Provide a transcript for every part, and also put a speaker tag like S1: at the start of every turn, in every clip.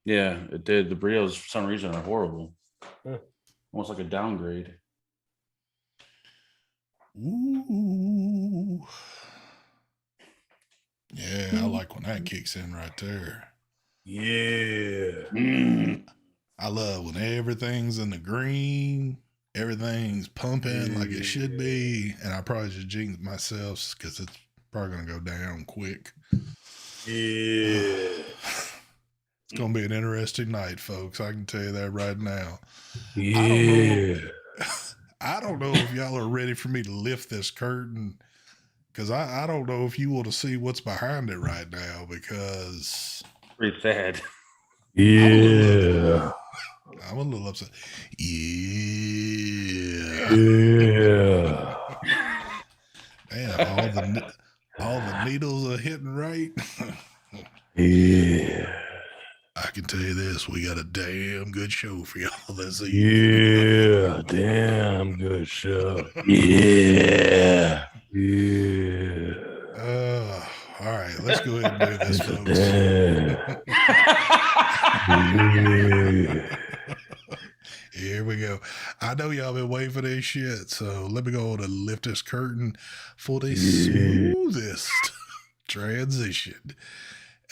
S1: Yeah, it did. The Brios, for some reason, are horrible.
S2: Yeah.
S1: Almost like a downgrade.
S3: Ooh. Yeah, I like when that kicks in right there.
S2: Yeah.
S3: I love when everything's in the green, everything's pumping like it should be, and I probably just jinxed myself because it's probably gonna go down quick.
S2: Yeah.
S3: It's gonna be an interesting night, folks. I can tell you that right now.
S2: Yeah.
S3: I don't know if y'all are ready for me to lift this curtain, because I don't know if you want to see what's behind it right now, because
S1: Pretty sad.
S2: Yeah.
S3: I'm a little upset. Yeah.
S2: Yeah.
S3: Man, all the needles are hitting right.
S2: Yeah.
S3: I can tell you this, we got a damn good show for y'all this evening.
S2: Yeah. Damn good show. Yeah. Yeah.
S3: All right, let's go ahead and do this,
S2: It's a
S3: folks.
S2: damn.
S3: Here we go. I know y'all been waiting for this shit, so let me go on and lift this curtain for the smoothest transition.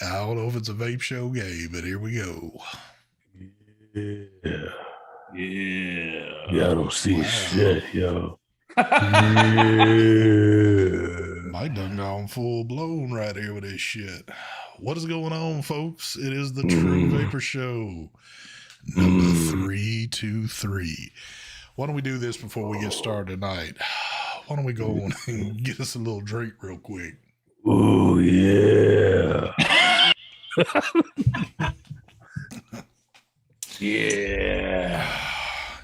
S3: I don't know if it's a vape show game, but here we go.
S2: Yeah.
S1: Yeah.
S2: Yeah, I don't see shit, yo.
S3: Mike done gone full blown right here with this shit. What is going on, folks? It is the True Vapor Show, number 323. Why don't we do this before we get started tonight? Why don't we go on and get us a little drink real quick?
S2: Oh, yeah. Yeah.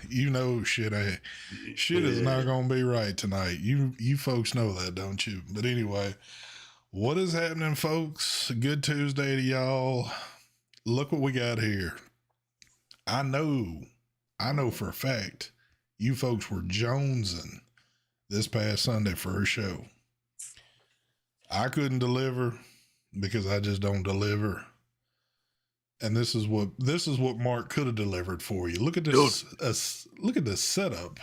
S3: You know shit is not gonna be right tonight. You folks know that, don't you? But anyway, what is happening, folks? Good Tuesday to y'all. Look what we got here. I know for a fact you folks were jonesing this past Sunday for a show. I couldn't deliver because I just don't deliver. And this is what Mark could have delivered for you. Look at this. Look at this setup.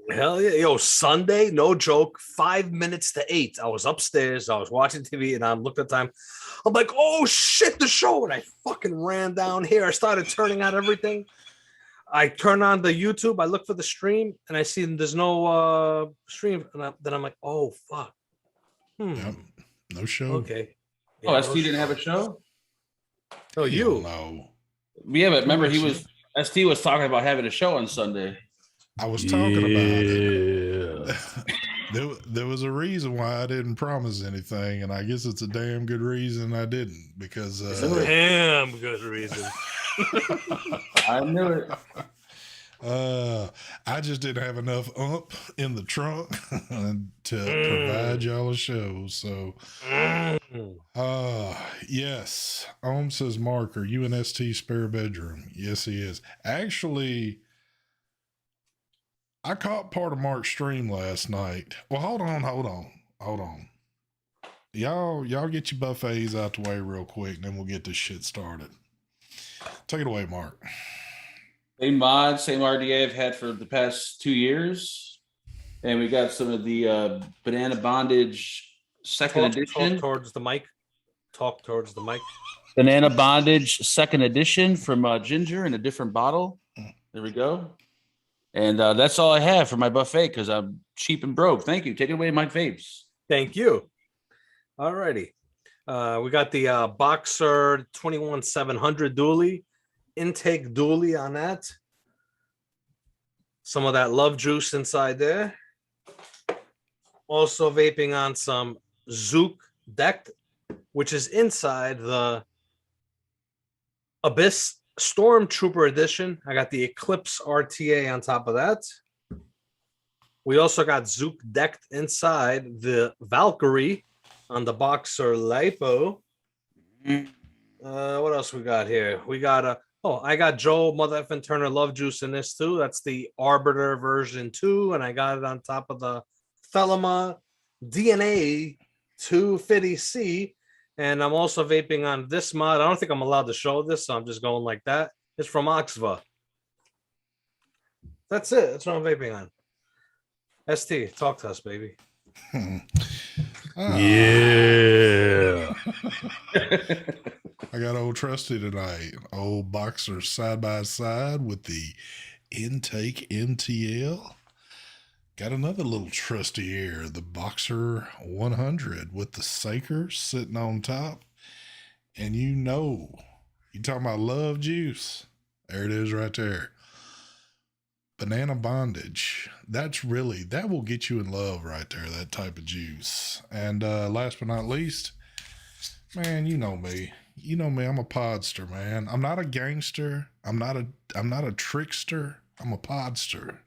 S2: Hell yeah. Yo, Sunday, no joke, 5 minutes to 8. I was upstairs. I was watching TV and I'm looking at the time. I'm like, oh shit, the show. And I fucking ran down here. I started turning on everything. I turn on the YouTube. I look for the stream and I see there's no stream. And then I'm like, oh, fuck.
S3: Yep. No show.
S2: Okay. Yeah,
S1: Oh, ST didn't have a show?
S2: Oh, you?
S3: No.
S1: Yeah, but remember ST was talking about having a show on Sunday.
S3: I was talking about it. There was a reason why I didn't promise anything, and I guess it's a damn good reason I didn't, because
S2: it's a damn good reason.
S1: I knew it.
S3: I just didn't have enough in the trunk to provide y'all a show. So, yes. Says, Mark, are you in ST spare bedroom? Yes, he is. Actually, I caught part of Mark's stream last night. Well, hold on. Y'all get your buffets out the way real quick, and then we'll get this shit started. Take it away, Mark.
S1: Same mod, same RDA I've had for the past 2 years. And we got some of the Banana Bondage second edition.
S2: Talk towards the mic.
S1: Banana Bondage second edition from Ginger in a different bottle. There we go. And that's all I have for my buffet because I'm cheap and broke. Thank you. Take it away, Mike Vapes.
S2: Thank you. All righty. We got the Boxer 21700 dually. Intake dually on that. Some of that love juice inside there. Also vaping on some Zook Decked, which is inside the Abyss Stormtrooper edition. I got the Eclipse RTA on top of that. We also got Zook Decked inside the Valkyrie on the Boxer Lipo. What else we got here? We got I got Joe Mother effing Turner Love Juice in this too. That's the Arbiter version 2, and I got it on top of the Thelema DNA 250C. And I'm also vaping on this mod. I don't think I'm allowed to show this, so I'm just going like that. It's from Oxva. That's it. That's what I'm vaping on. ST, talk to us, baby.
S3: Yeah. I got old Trusty tonight. Old Boxer side by side with the Intake MTL. Got another little trusty here, the Boxer 100 with the Saker sitting on top. And you talking about love juice. There it is right there. Banana Bondage. That will get you in love right there, that type of juice. And last but not least, man, you know me. You know me, I'm a podster, man. I'm not a gangster. I'm not a trickster. I'm a podster.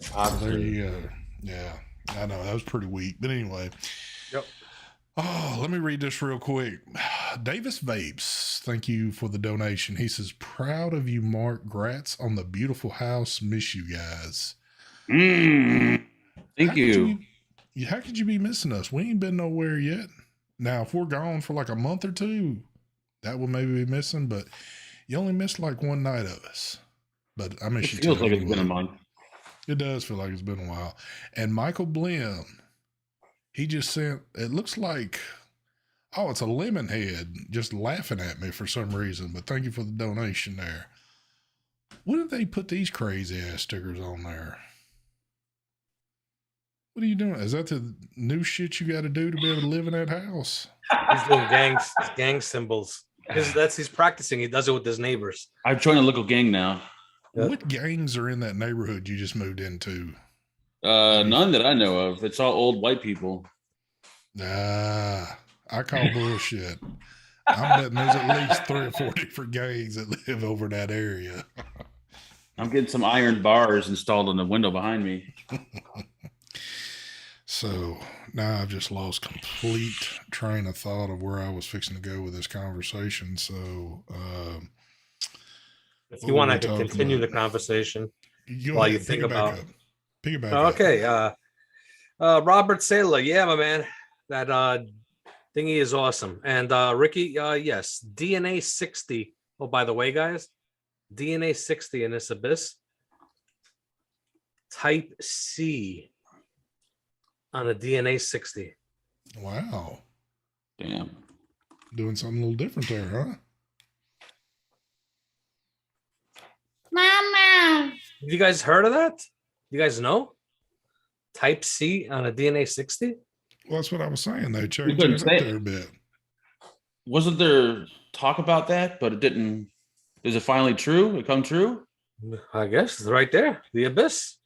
S3: So there you go. Yeah, I know that was pretty weak, but anyway.
S2: Yep.
S3: Oh, let me read this real quick. Davis Vapes, thank you for the donation. He says, "Proud of you, Mark. Grats on the beautiful house. Miss you guys."
S1: Thank you.
S3: How could you be missing us? We ain't been nowhere yet. Now, if we're gone for like a month or two, that would maybe be missing, but you only missed like one night of us. But I miss you too.
S1: It feels like it's been a month.
S3: It does feel like it's been a while. And Michael Blim, he just sent, it looks like, it's a lemon head just laughing at me for some reason. But thank you for the donation there. When did they put these crazy ass stickers on there? What are you doing? Is that the new shit you got to do to be able to live in that house?
S2: He's doing gang symbols. He's practicing. He does it with his neighbors.
S1: I've joined a local gang now.
S3: What gangs are in that neighborhood you just moved into?
S1: None that I know of. It's all old white people.
S3: I call bullshit. I'm betting there's at least 3 or 4 different gangs that live over that area.
S1: I'm getting some iron bars installed on the window behind me.
S3: So now I've just lost complete train of thought of where I was fixing to go with this conversation. So,
S2: if you want to continue the conversation while you think about it. Okay. Robert Saylor. Yeah, my man. That thingy is awesome. And Ricky, yes, DNA 60. Oh, by the way, guys, DNA 60 in this abyss. Type C on a DNA 60.
S3: Wow.
S1: Damn.
S3: Doing something a little different there, huh?
S4: Mama.
S2: You guys heard of that? You guys know? Type C on a DNA 60?
S3: Well, that's what I was saying. They changed it up there a bit.
S1: Wasn't there talk about that, but it didn't? Is it finally true? It come true?
S2: I guess it's right there. The abyss.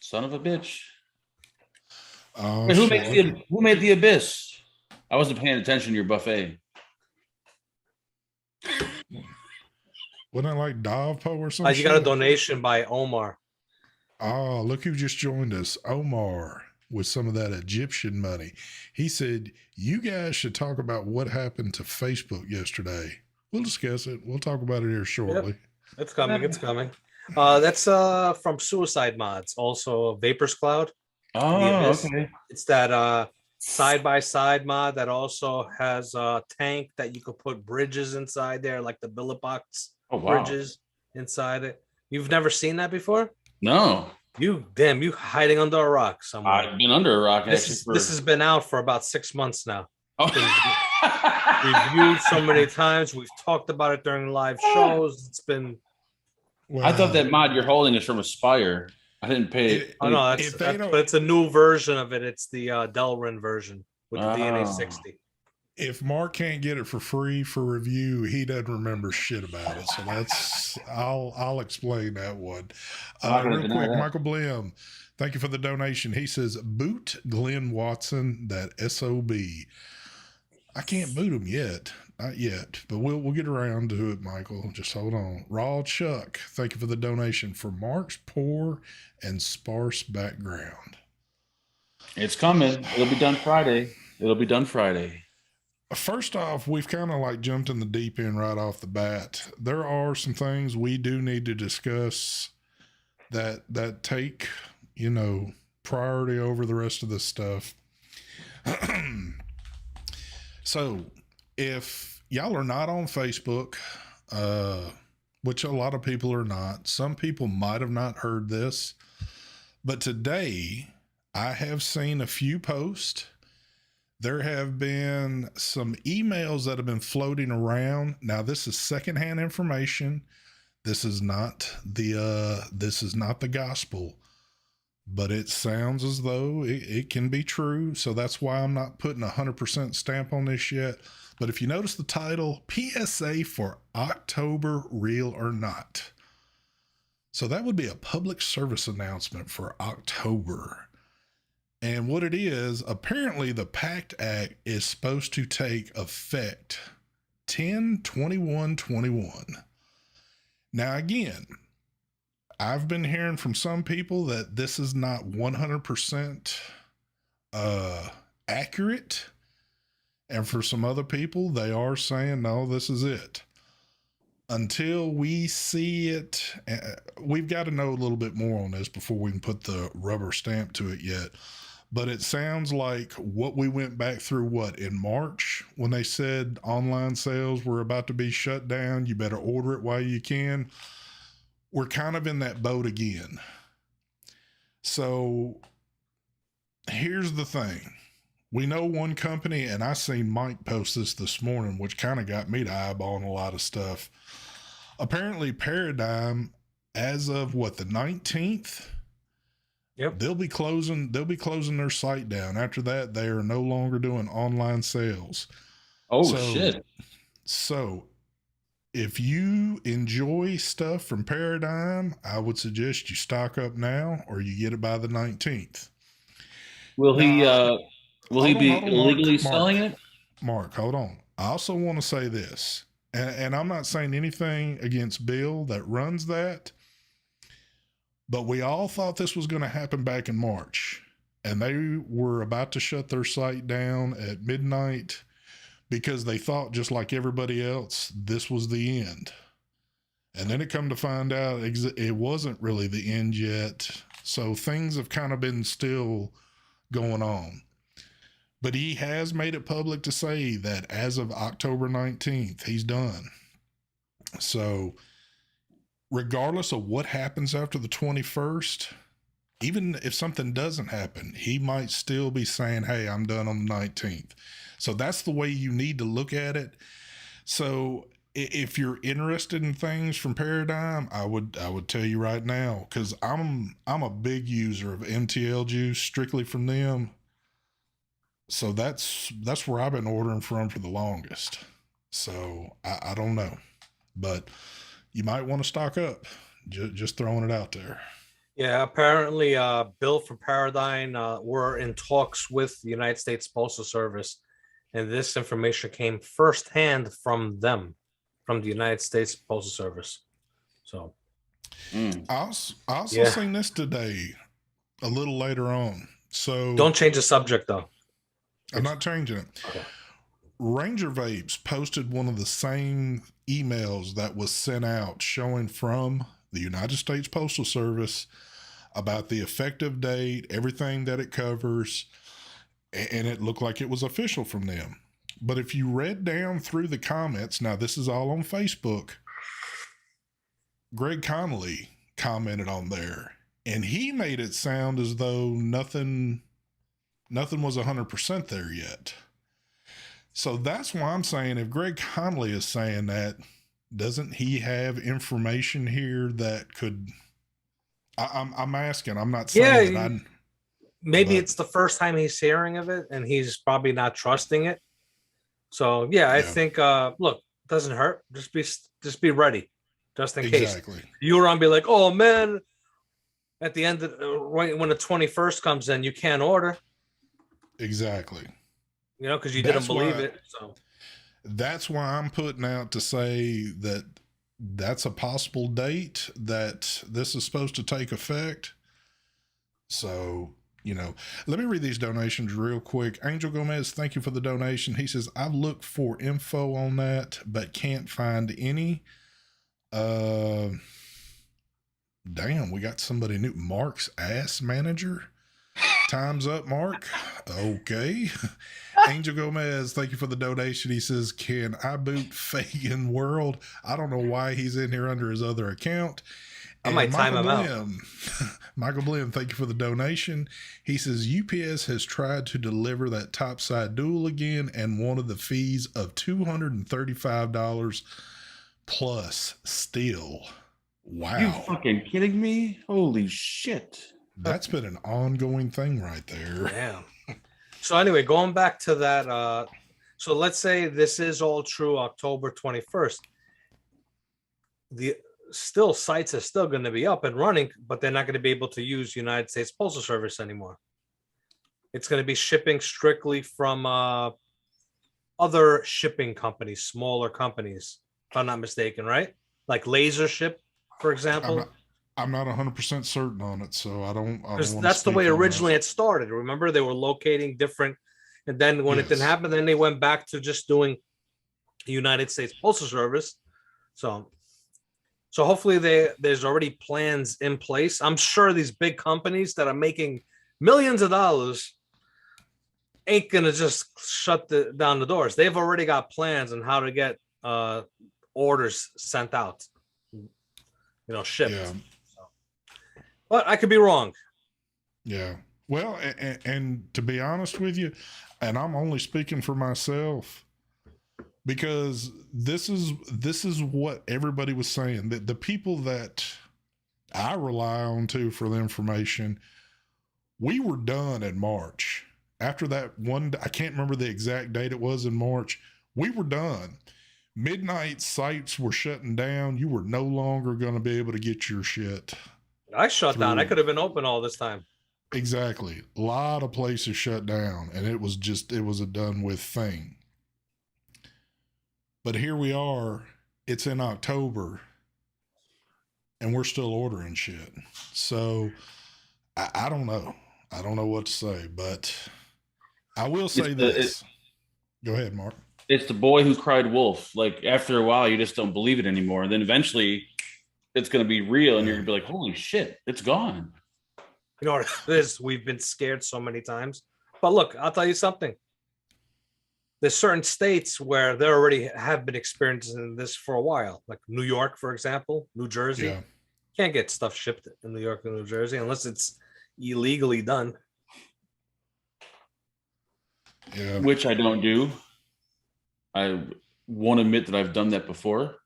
S1: Son of a bitch.
S3: Oh,
S1: Wait, who made the abyss? I wasn't paying attention to your buffet.
S3: Wasn't it like Davpo or something?
S2: You got a donation by Omar.
S3: Oh, look who just joined us. Omar with some of that Egyptian money. He said, you guys should talk about what happened to Facebook yesterday. We'll discuss it. We'll talk about it here shortly.
S2: Yep. It's coming. It's coming. That's from Suicide Mods. Also Vapors Cloud.
S1: Oh, okay.
S2: It's that side-by-side mod that also has a tank that you could put bridges inside there, like the billet box bridges inside it. You've never seen that before?
S1: No.
S2: You hiding under a rock somewhere.
S1: I've been under a rock.
S2: This has been out for about 6 months now.
S1: Oh.
S2: Reviewed so many times. We've talked about it during live shows. It's been.
S3: Well,
S1: I thought that mod you're holding is from Aspire. I didn't pay.
S2: No, but it's a new version of it. It's the Delrin version with the DNA 60.
S3: If Mark can't get it for free for review, he doesn't remember shit about it. So I'll explain that one. Real quick, Michael Blim, thank you for the donation. He says, boot Glenn Watson, that SOB. I can't boot him yet. Not yet, but we'll get around to it, Michael. Just hold on. Raw Chuck, thank you for the donation for Mark's poor and sparse background.
S1: It's coming. It'll be done Friday.
S3: First off, we've kind of like jumped in the deep end right off the bat. There are some things we do need to discuss that take, priority over the rest of this stuff. So if y'all are not on Facebook, which a lot of people are not, some people might have not heard this, but today I have seen a few posts. There have been some emails that have been floating around. Now, this is secondhand information. This is not the gospel, but it sounds as though it can be true. So that's why I'm not putting 100% stamp on this yet. But if you notice the title, PSA for October, real or not. So that would be a public service announcement for October. And what it is, apparently the PACT Act is supposed to take effect 10/21/21. Now, again, I've been hearing from some people that this is not 100% accurate. And for some other people, they are saying, no, this is it. Until we see it, we've got to know a little bit more on this before we can put the rubber stamp to it yet. But it sounds like what we went back through, in March, when they said online sales were about to be shut down, you better order it while you can. We're kind of in that boat again. So here's the thing. We know one company, and I seen Mike post this morning, which kind of got me to eyeballing a lot of stuff. Apparently Paradigm, as of the 19th,
S2: Yep.
S3: they'll be closing their site down. After that, they are no longer doing online sales.
S1: Oh, shit.
S3: So if you enjoy stuff from Paradigm, I would suggest you stock up now or you get it by the 19th.
S1: Will he be illegally selling it?
S3: Mark, hold on. I also want to say this, and I'm not saying anything against Bill that runs that, but we all thought this was going to happen back in March, and they were about to shut their site down at midnight because they thought, just like everybody else, this was the end. And then it come to find out it wasn't really the end yet. So things have kind of been still going on. But he has made it public to say that as of October 19th, he's done. So regardless of what happens after the 21st, even if something doesn't happen, he might still be saying, hey, I'm done on the 19th. So that's the way you need to look at it. So if you're interested in things from Paradigm, I would tell you right now, because I'm a big user of MTL juice strictly from them. So that's where I've been ordering from for the longest. So I don't know, but you might want to stock up. Just throwing it out there.
S2: Yeah, apparently, Bill from Paradigm were in talks with the United States Postal Service, and this information came firsthand from them, from the United States Postal Service. So,
S3: I also seen this today, a little later on. So
S2: don't change the subject, though.
S3: I'm not changing it.
S2: Okay.
S3: Ranger Vapes posted one of the same emails that was sent out showing from the United States Postal Service about the effective date, everything that it covers, and it looked like it was official from them. But if you read down through the comments, now this is all on Facebook, Greg Connolly commented on there, and he made it sound as though nothing was 100% there yet. So that's why I'm saying, if Greg Connolly is saying that, doesn't he have information here that could? I'm asking. I'm not saying that.
S2: Maybe it's the first time he's hearing of it, and he's probably not trusting it. So I think look, it doesn't hurt. Just be ready, just in case. You were on, be like, oh man, at the end of right when the 21st comes in, you can't order.
S3: Exactly.
S2: Because you didn't believe it. So
S3: that's why I'm putting out to say that that's a possible date that this is supposed to take effect. So, let me read these donations real quick. Angel Gomez, thank you for the donation. He says, I've looked for info on that, but can't find any. Damn, we got somebody new. Mark's ass manager. Time's up, Mark. Okay. Angel Gomez, thank you for the donation. He says, can I boot Fagan World? I don't know why he's in here under his other account.
S2: I might time him out.
S3: Michael Blim, thank you for the donation. He says, UPS has tried to deliver that topside dual again and wanted the fees of $235 plus still. Wow.
S1: You fucking kidding me? Holy shit.
S3: That's been an ongoing thing right there.
S2: Yeah. So anyway, going back to that, so let's say this is all true October 21st. The sites are still going to be up and running, but they're not going to be able to use United States Postal Service anymore. It's going to be shipping strictly from other shipping companies, smaller companies, if I'm not mistaken, right? Like Laser Ship, for example.
S3: I'm not 100% certain on it, so I don't
S2: that's the way originally it started. Remember, they were locating different, and then when it didn't happen, then they went back to just doing United States Postal Service. So hopefully there's already plans in place. I'm sure these big companies that are making millions of dollars ain't gonna just shut down the doors. They've already got plans on how to get orders sent out, shipped.
S3: Yeah.
S2: But I could be wrong.
S3: Yeah. Well, and to be honest with you, and I'm only speaking for myself, because this is what everybody was saying, that the people that I rely on for the information, we were done in March. After that one, I can't remember the exact date it was in March, we were done. Midnight sites were shutting down. You were no longer going to be able to get your shit.
S2: I shut down. I could have been open all this time.
S3: Exactly. A lot of places shut down, and it was a done with thing. But here we are, it's in October, and we're still ordering shit. So I don't know. I don't know what to say, but I will say this. Go ahead, Mark.
S1: It's the boy who cried wolf. Like, after a while, you just don't believe it anymore. And then eventually it's going to be real, and you're going to be like, holy shit, it's gone.
S2: You know what it is? We've been scared so many times. But look, I'll tell you something. There's certain states where they already have been experiencing this for a while, like New York, for example, New Jersey. Yeah. Can't get stuff shipped in New York and New Jersey unless it's illegally done.
S3: Yeah.
S1: Which I don't do. I won't admit that I've done that before.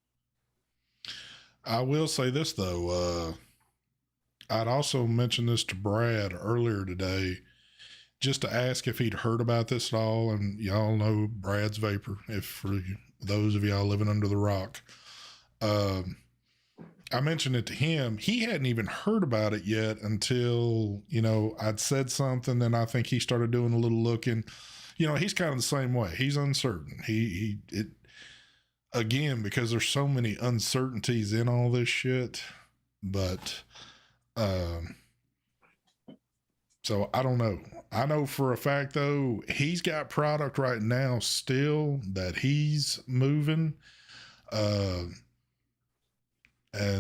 S3: I will say this, though. I'd also mentioned this to Brad earlier today, just to ask if he'd heard about this at all. And y'all know Brad's Vapor, if for those of y'all living under the rock. I mentioned it to him. He hadn't even heard about it yet until, I'd said something, and I think he started doing a little looking. He's kind of the same way. He's uncertain. Again, because there's so many uncertainties in all this shit. But, so I don't know. I know for a fact, though, he's got product right now still that he's moving. And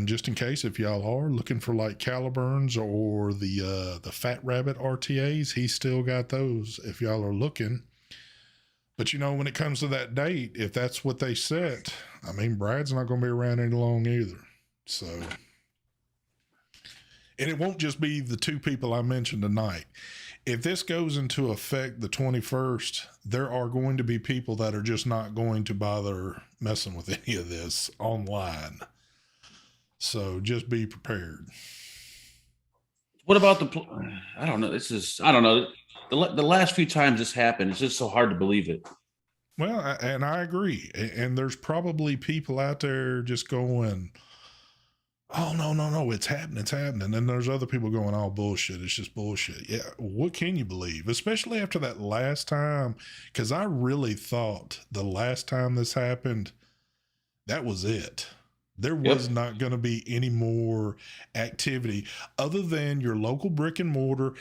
S3: just in case, if y'all are looking for like Caliburns or the Fat Rabbit RTAs, he's still got those if y'all are looking. But when it comes to that date, if that's what they set, I mean, Brad's not going to be around any long either. So, and it won't just be the two people I mentioned tonight. If this goes into effect the 21st, there are going to be people that are just not going to bother messing with any of this online. So just be prepared.
S1: What about I don't know. I don't know. The last few times this happened, it's just so hard to believe it.
S3: Well, and I agree. And there's probably people out there just going, oh, no, it's happening. And then there's other people going, oh, bullshit. It's just bullshit. Yeah. What can you believe? Especially after that last time. Because I really thought the last time this happened, that was it. There was not going to be any more activity other than your local brick and mortar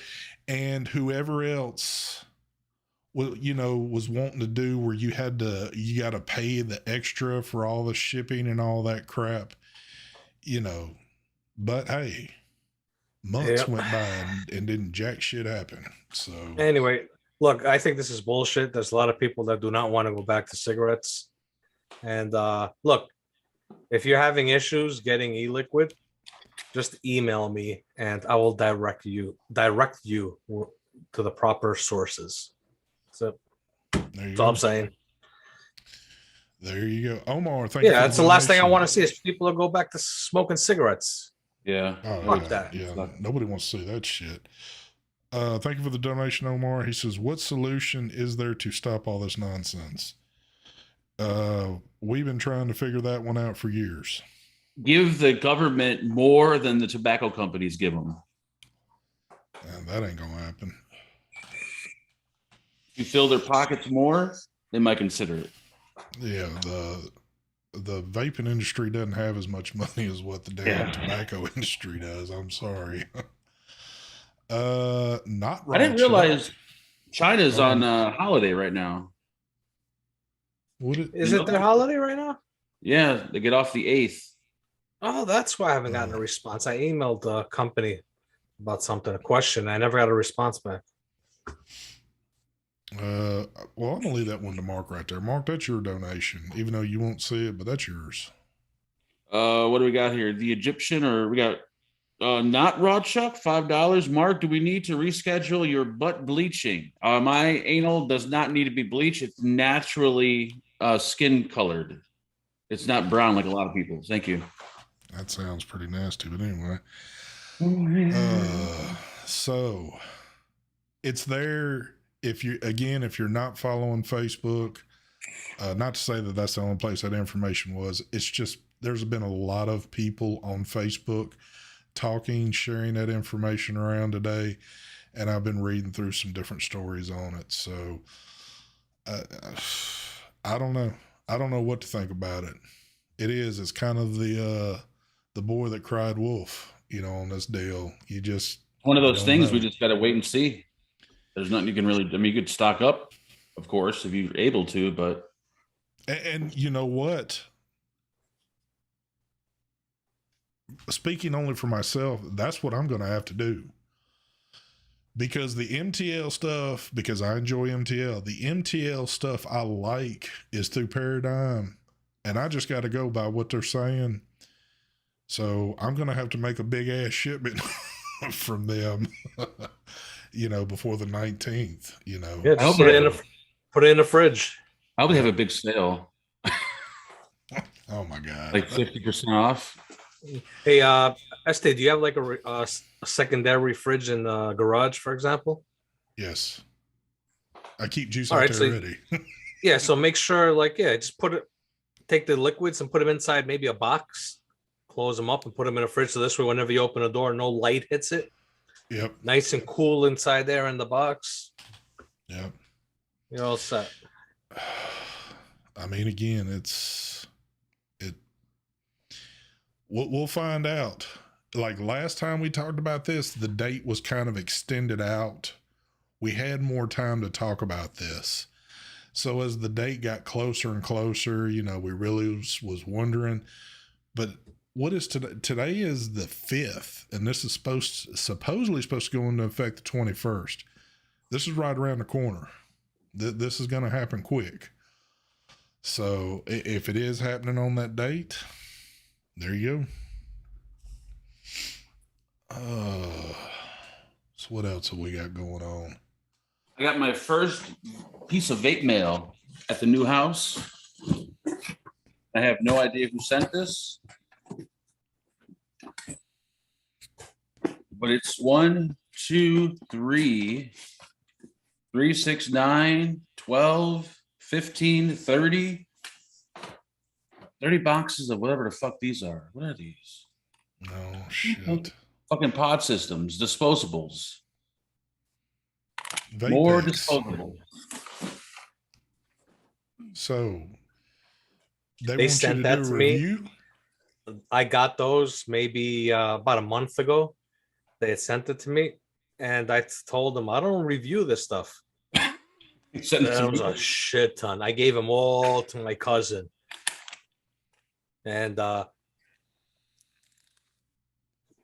S3: and whoever else was wanting to do where you got to pay the extra for all the shipping and all that crap, but hey, months went by and didn't jack shit happen. So
S2: anyway, Look, I think this is bullshit. There's a lot of people that do not want to go back to cigarettes. And look, if you're having issues getting e-liquid, just email me and I will direct you to the proper sources. So that's all I'm saying.
S3: There you go. Omar, thank you.
S2: Yeah,
S3: for
S2: that's the last thing I
S3: donation.
S2: want to see is people to go back to smoking cigarettes.
S1: Yeah.
S3: Oh,
S2: Fuck
S3: yeah,
S2: that.
S3: yeah. Nobody wants to see that shit. Thank you for the donation, Omar. He says, what solution is there to stop all this nonsense? We've been trying to figure that one out for years.
S1: Give the government more than the tobacco companies give them.
S3: And that ain't gonna happen.
S1: If you fill their pockets more, they might consider it.
S3: Yeah, the vaping industry doesn't have as much money as what the damn tobacco industry does. I'm sorry. Not right.
S1: I didn't realize China's on holiday right now.
S2: Is it their holiday right now?
S1: Yeah, they get off the 8th.
S2: Oh, that's why I haven't gotten a response. I emailed the company about something, a question. I never got a response back.
S3: Well, I'm gonna leave that one to Mark right there. Mark, that's your donation, even though you won't see it, but that's yours.
S1: What do we got here? The Egyptian, or we got not raw chuck, $5. Mark, do we need to reschedule your butt bleaching? My anal does not need to be bleached. It's naturally skin colored. It's not brown like a lot of people. Thank you.
S3: That sounds pretty nasty, but anyway. So it's there. If you're not following Facebook, not to say that that's the only place that information was, it's just, there's been a lot of people on Facebook talking, sharing that information around today. And I've been reading through some different stories on it. So I don't know. I don't know what to think about it. It's kind of the boy that cried wolf, on this deal. You just,
S1: one of those things we just got to wait and see. There's nothing you can really, you could stock up, of course, if you're able to, but.
S3: And you know what? Speaking only for myself, that's what I'm going to have to do. Because the MTL stuff, because I enjoy MTL, the MTL stuff I like is through Paradigm. And I just got to go by what they're saying. So I'm going to have to make a big ass shipment from them. Before the 19th,
S2: Yeah, just put it in the fridge.
S1: I hope they have a big sale.
S3: Oh my God.
S1: Like 50% off.
S2: Hey, Este, do you have like a secondary fridge in the garage, for example?
S3: Yes. I keep juice out there ready.
S2: Yeah, so make sure, just take the liquids and put them inside maybe a box, close them up and put them in a fridge. So this way, whenever you open a door, no light hits it.
S3: Yep.
S2: Nice and cool inside there in the box.
S3: Yep.
S2: You're all set.
S3: I mean, again, we'll find out. Like last time we talked about this, the date was kind of extended out. We had more time to talk about this. So as the date got closer and closer, we really was wondering, but what is today? Today is the 5th, and this is supposedly supposed to go into effect the 21st. This is right around the corner. This is going to happen quick. So if it is happening on that date, there you go. So what else have we got going on?
S1: I got my first piece of vape mail at the new house. I have no idea who sent this. But it's 1, 2, 3, 3, 6, 9, 12, 15, 30. 30 boxes of whatever the fuck these are. What are these?
S3: Oh, shit.
S1: Fucking pod systems, disposables.
S3: Vapex.
S1: More disposables.
S3: So
S2: they sent that to me. I got those maybe about a month ago. They had sent it to me, and I told them I don't review this stuff. That was a shit ton. I gave them all to my cousin, and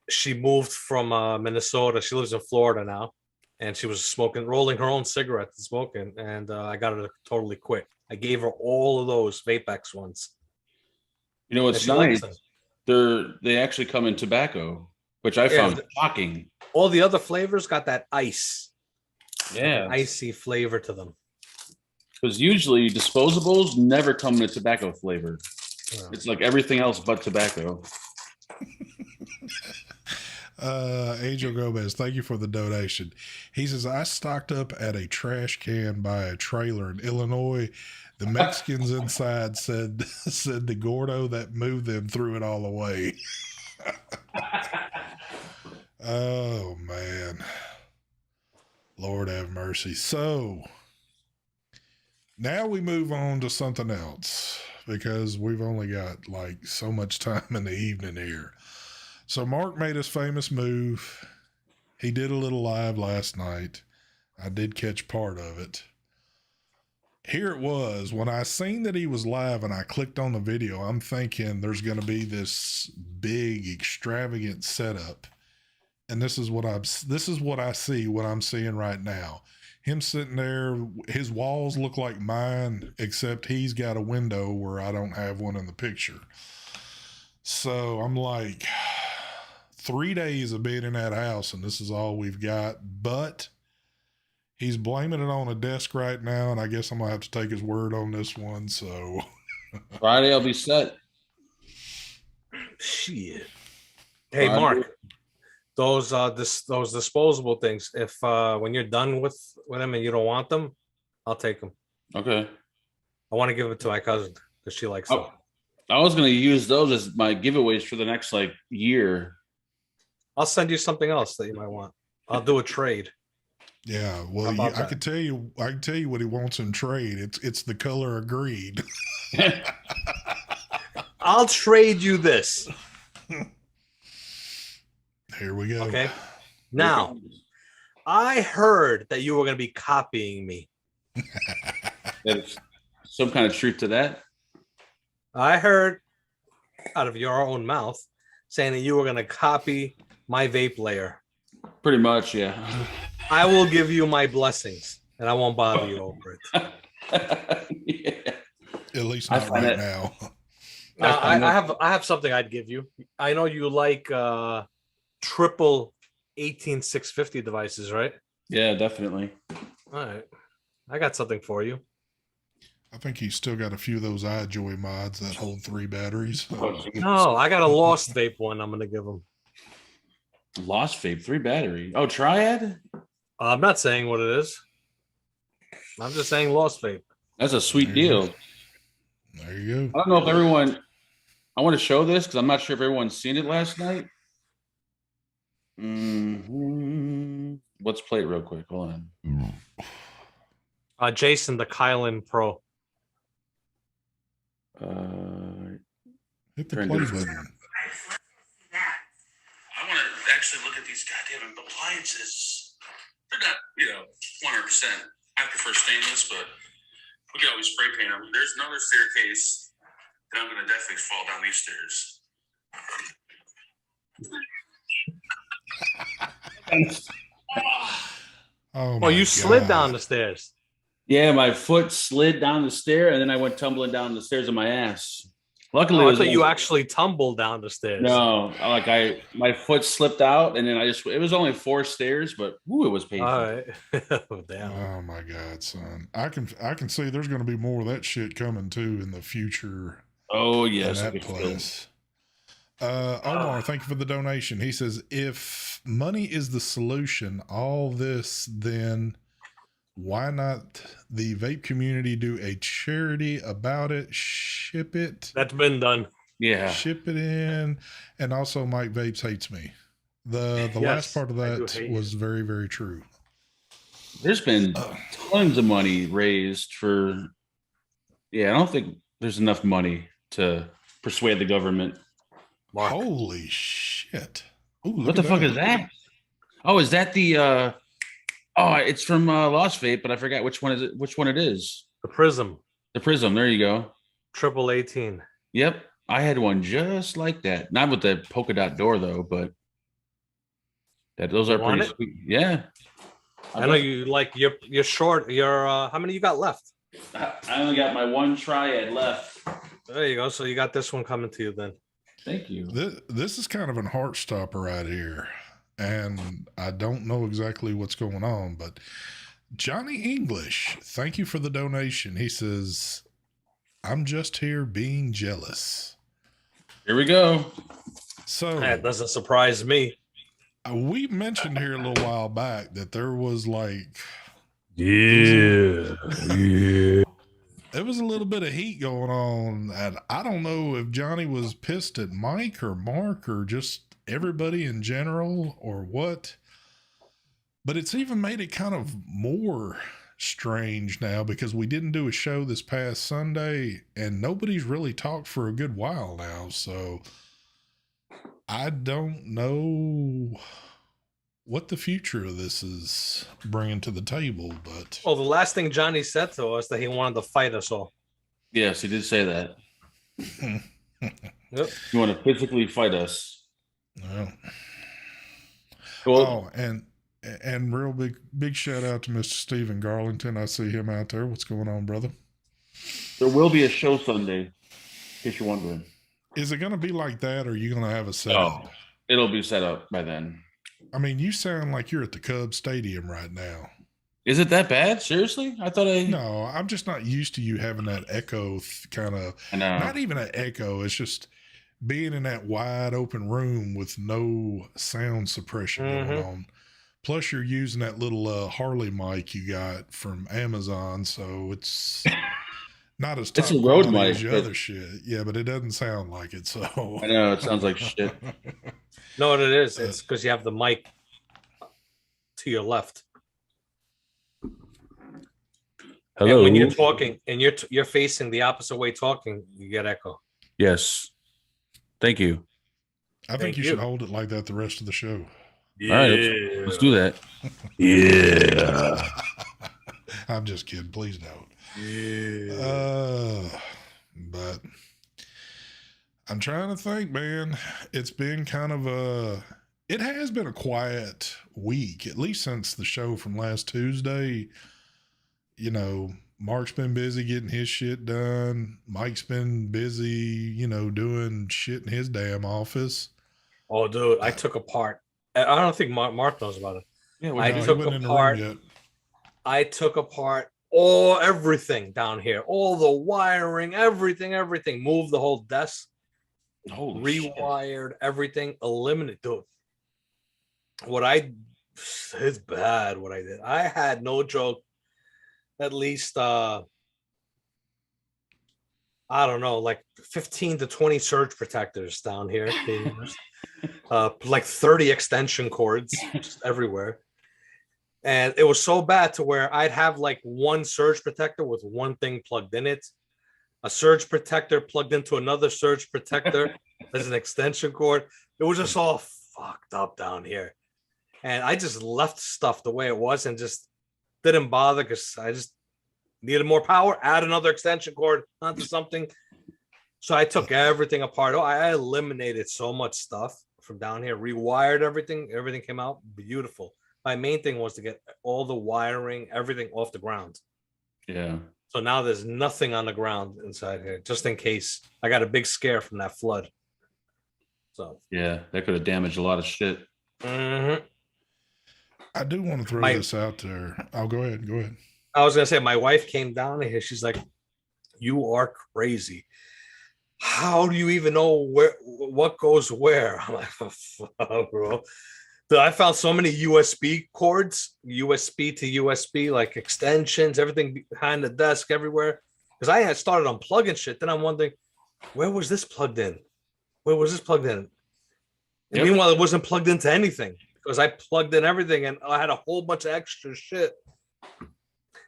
S2: she moved from Minnesota. She lives in Florida now, and she was rolling her own cigarette and smoking, and I got her to totally quit. I gave her all of those Vapex ones.
S1: You know, it's
S2: she likes
S1: nice.
S2: them.
S1: They actually come in tobacco, which I found shocking.
S2: All the other flavors got that ice.
S1: Yeah.
S2: Like icy flavor to them.
S1: Because usually disposables never come in a tobacco flavor.
S2: Yeah.
S1: It's like everything else but tobacco.
S3: Angel Gomez, thank you for the donation. He says, I stocked up at a trash can by a trailer in Illinois. The Mexicans inside said the Gordo that moved them threw it all away. Oh man, Lord have mercy. So now we move on to something else because we've only got like so much time in the evening here. So Mark made his famous move. He did a little live last night. I did catch part of it. Here it was. When I seen that he was live and I clicked on the video, I'm thinking there's going to be this big extravagant setup. And this is what I see, what I'm seeing right now. Him sitting there, his walls look like mine, except he's got a window where I don't have one in the picture. So I'm like, 3 days of being in that house and this is all we've got. But he's blaming it on a desk right now, and I guess I'm gonna have to take his word on this one. So
S1: Friday I'll be set.
S2: Shit. Hey, Mark, those disposable things. If when you're done with them and you don't want them, I'll take them.
S1: Okay.
S2: I want to give it to my cousin because she likes them.
S1: I was gonna use those as my giveaways for the next like year.
S2: I'll send you something else that you might want. I'll do a trade.
S3: Yeah, well, I can tell you what he wants in trade. It's the color of greed.
S2: I'll trade you this.
S3: Here we go.
S2: Okay. Now, I heard that you were going to be copying me.
S1: There's some kind of truth to that.
S2: I heard out of your own mouth saying that you were going to copy my vape layer.
S1: Pretty much, yeah.
S2: I will give you my blessings, and I won't bother you over it.
S1: Yeah.
S3: At least not right now.
S2: I have something I'd give you. I know you like triple 18650 devices, right?
S1: Yeah, definitely.
S2: All right. I got something for you.
S3: I think he's still got a few of those iJoy mods that hold 3 batteries.
S2: No, I got a Lost Vape one I'm going to give him.
S1: Lost Vape, 3 battery. Oh, Triad?
S2: I'm not saying what it is. I'm just saying Lost Vape.
S1: That's a sweet deal.
S3: There you
S1: go. I don't know if everyone... I want to show this because I'm not sure if everyone's seen it last night. Let's play it real quick. Hold
S2: on. Jason, the Kylan Pro.
S3: Hit the play button.
S1: I want to actually look at these goddamn appliances. They're not, 100%. I prefer stainless, but we can always spray paint them. There's another staircase that I'm going to definitely fall down these stairs.
S2: Oh, you slid down the stairs.
S1: Yeah, my foot slid down the stair, and then I went tumbling down the stairs on my ass. Luckily,
S2: I thought you actually tumbled down the stairs.
S1: No, my foot slipped out, and then it was only 4 stairs, but it was painful.
S2: All right.
S3: Damn. Oh my God, son. I can see there's going to be more of that shit coming too in the future.
S1: Oh yes,
S3: that place. Omar, thank you for the donation. He says, if money is the solution, all this, then why not the vape community do a charity about it? Ship it.
S2: That's been done.
S1: Yeah.
S3: Ship it in. And also Mike Vapes hates me. The last part of that was very, very true.
S1: There's been tons of money raised for, I don't think there's enough money to persuade the government.
S2: Mark.
S3: Holy shit. Ooh,
S1: what the fuck is that? Oh, is that the it's from Lost Vape, but I forgot which one it is.
S2: The Prism.
S1: The Prism, there you go.
S2: Triple 18.
S1: Yep. I had one just like that. Not with the polka dot door though, but those are pretty sweet. Yeah.
S2: I know you like you're short. You're how many you got left?
S1: I only got my one triad left.
S2: There you go. So you got this one coming to you then.
S1: Thank you.
S3: This is kind of a heart stopper right here. And I don't know exactly what's going on, but Johnny English, thank you for the donation. He says, I'm just here being jealous.
S1: Here we go.
S3: So
S2: That doesn't surprise me.
S3: We mentioned here a little while back that there was like,
S2: yeah.
S3: There was a little bit of heat going on, and I don't know if Johnny was pissed at Mike or Mark or just everybody in general or what, but it's even made it kind of more strange now because we didn't do a show this past Sunday and nobody's really talked for a good while now. So I don't know what the future of this is bringing to the table, but
S2: Well, the last thing Johnny said to us that he wanted to fight us all.
S1: Yes, he did say that.
S2: Yep.
S1: You want to physically fight us?
S3: no.
S1: Well,
S3: And real big shout out to Mr. Stephen Garlington. I see him out there. What's going on, brother?
S1: there will be a show Sunday, in case you're wondering.
S3: Is it going to be like that, or are you going to have a setup?
S1: Oh, it'll be set up by then.
S3: I mean, you sound like you're at the Cubs Stadium right now.
S1: Is it that bad? Seriously? I thought
S3: No, I'm just not used to you having that echo kind of.
S1: I know.
S3: Not even an echo. It's just being in that wide open room with no sound suppression going on. Plus, you're using that little Harley mic you got from Amazon, so it's not as top
S1: It's a Rode
S3: quality
S1: mic,
S3: as your other shit. Yeah, but it doesn't sound like it. So
S1: I know it sounds like shit.
S2: No, what it is, it's because you have the mic to your left.
S1: Hello.
S2: And when you're talking and you're facing the opposite way talking, you get echo.
S1: Yes. Thank you.
S3: I think you should hold it like that the rest of the show.
S1: Yeah. All right, let's do that.
S2: Yeah.
S3: I'm just kidding. Please don't.
S2: Yeah.
S3: But I'm trying to think, man. It's been kind of it has been a quiet week, at least since the show from last Tuesday. You know, Mark's been busy getting his shit done. Mike's been busy, you know, doing shit in his damn office.
S2: Oh, dude, I took apart. I don't think Mark knows about it.
S1: Yeah,
S2: I took apart everything down here, all the wiring, everything. Moved the whole desk, rewired everything, eliminated. Dude, it's bad what I did. I had, no joke, at least I don't know, like 15 to 20 surge protectors down here being used. Like 30 extension cords just everywhere. And it was so bad to where I'd have like one surge protector with one thing plugged in it, a surge protector plugged into another surge protector as an extension cord. It was just all fucked up down here. And I just left stuff the way it was and just didn't bother because I just needed more power, add another extension cord onto something. So I took everything apart. I eliminated so much stuff from down here, rewired everything. Everything came out beautiful. My main thing was to get all the wiring, everything off the ground.
S1: Yeah.
S2: So now there's nothing on the ground inside here, just in case. I got a big scare from that flood. So
S1: yeah, that could have damaged a lot of shit.
S2: Mm-hmm.
S3: I do want to throw this out there. Oh, go ahead. Go ahead.
S2: I was going to say, my wife came down here. She's like, you are crazy. How do you even know what goes where? I'm like, oh, fuck, bro. Dude, I found so many USB cords, USB to USB, like extensions, everything behind the desk, everywhere. Because I had started unplugging shit. Then I'm wondering, where was this plugged in? Where was this plugged in? And meanwhile, it wasn't plugged into anything because I plugged in everything and I had a whole bunch of extra shit.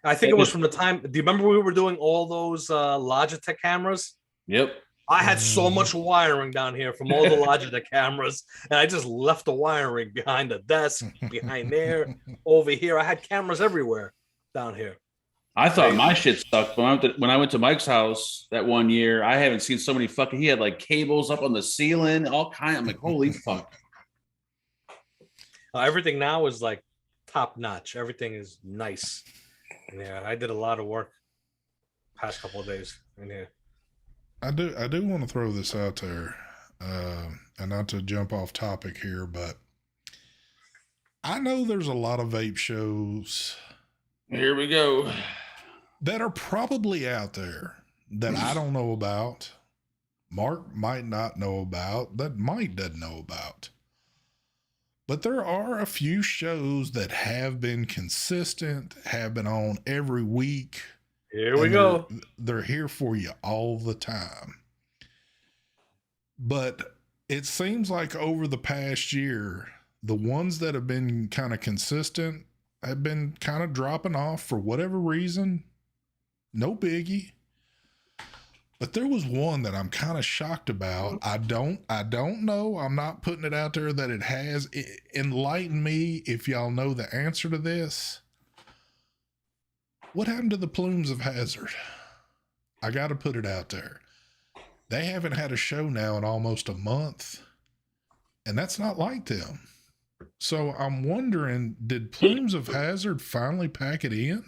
S2: I think it was from the time. Do you remember we were doing all those Logitech cameras?
S1: Yep.
S2: I had so much wiring down here from all the Logitech cameras, and I just left the wiring behind the desk, behind there, over here. I had cameras everywhere down here.
S1: I thought my shit sucked when I went to Mike's house that one year. I haven't seen so many fucking. He had like cables up on the ceiling, all kind. I'm like, holy fuck.
S2: Everything now is like top notch. Everything is nice. Yeah, I did a lot of work past couple of days in here.
S3: I do want to throw this out there, and not to jump off topic here, but I know there's a lot of vape shows.
S1: Here we go.
S3: That are probably out there that I don't know about. Mark might not know about. That Mike doesn't know about. But there are a few shows that have been consistent, have been on every week.
S2: Here we go.
S3: They're here for you all the time. But it seems like over the past year, the ones that have been kind of consistent have been kind of dropping off for whatever reason. No biggie. But there was one that I'm kind of shocked about. I don't know. I'm not putting it out there that it has. Enlighten me if y'all know the answer to this. What happened to the Plumes of Hazard? I got to put it out there. They haven't had a show now in almost a month, and that's not like them. So I'm wondering, did Plumes of Hazard finally pack it in?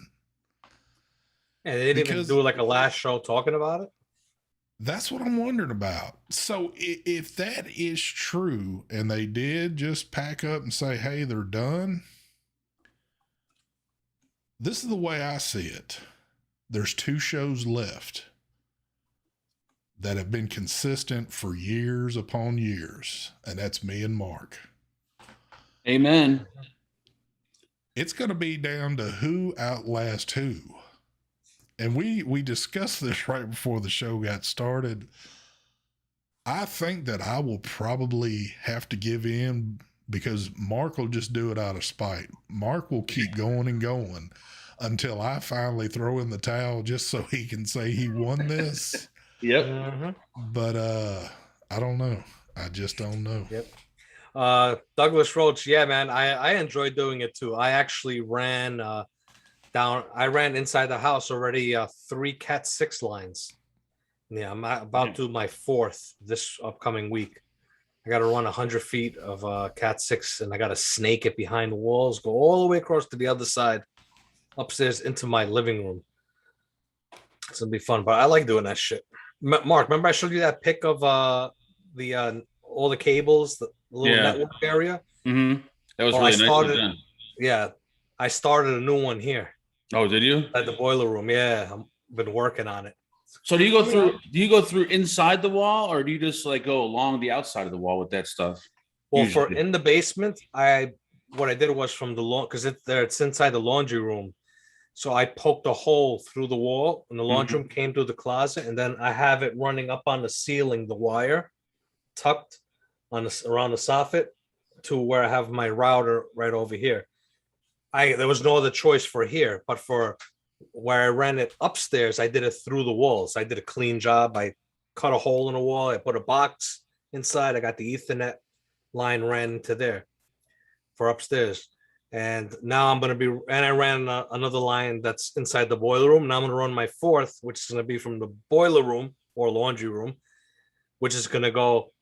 S2: Yeah, they didn't even do like a last show talking about it.
S3: That's what I'm wondering about. So if that is true and they did just pack up and say, hey, they're done, this is the way I see it. There's 2 shows left that have been consistent for years upon years, and that's me and Mark.
S1: Amen.
S3: It's going to be down to who outlasts who. And we discussed this right before the show got started. I think that I will probably have to give in because Mark will just do it out of spite. Mark will keep going and going until I finally throw in the towel just so he can say he won this.
S1: Yep.
S2: Mm-hmm.
S3: But I don't know. I just don't know.
S2: Yep. Douglas Roach, yeah, man, I enjoyed doing it too. I actually ran I ran inside the house already 3 Cat 6 lines. Yeah, I'm about to do my 4th this upcoming week. I got to run 100 feet of Cat 6, and I got to snake it behind the walls, go all the way across to the other side, upstairs into my living room. It's going to be fun, but I like doing that shit. Mark, remember I showed you that pic of the all the cables, the little network area?
S1: Mm-hmm. That was really nice done.
S2: Yeah, I started a new one here.
S1: Oh, did you?
S2: At the boiler room, yeah. I've been working on it.
S1: So do you go through? Do you go through inside the wall, or do you just like go along the outside of the wall with that stuff?
S2: Well, usually? For in the basement, what I did was from the lawn because it's inside the laundry room. So I poked a hole through the wall, and the laundry room came through the closet, and then I have it running up on the ceiling, the wire tucked on around the soffit to where I have my router right over here. There was no other choice for here, but for where I ran it upstairs, I did it through the walls. I did a clean job. I cut a hole in the wall. I put a box inside. I got the Ethernet line ran into there for upstairs. And now I'm going to be, and I ran another line that's inside the boiler room. Now I'm going to run my 4th, which is going to be from the boiler room or laundry room, which is going to go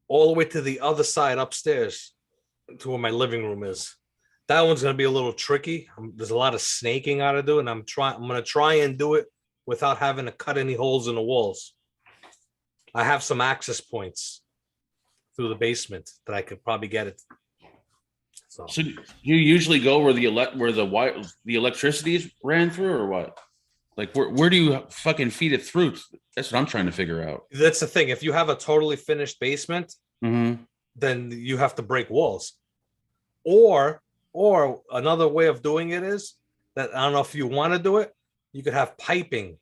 S2: all the way to the other side upstairs to where my living room is. That one's going to be a little tricky. There's a lot of snaking I got to do, and I'm going to try and do it without having to cut any holes in the walls. I have some access points through the basement that I could probably get it. So
S1: you usually go where the electricity ran through, or what? Like where do you fucking feed it through? That's what I'm trying to figure out.
S2: That's the thing. If you have a totally finished basement, then you have to break walls. Or another way of doing it is that I don't know if you want to do it. You could have piping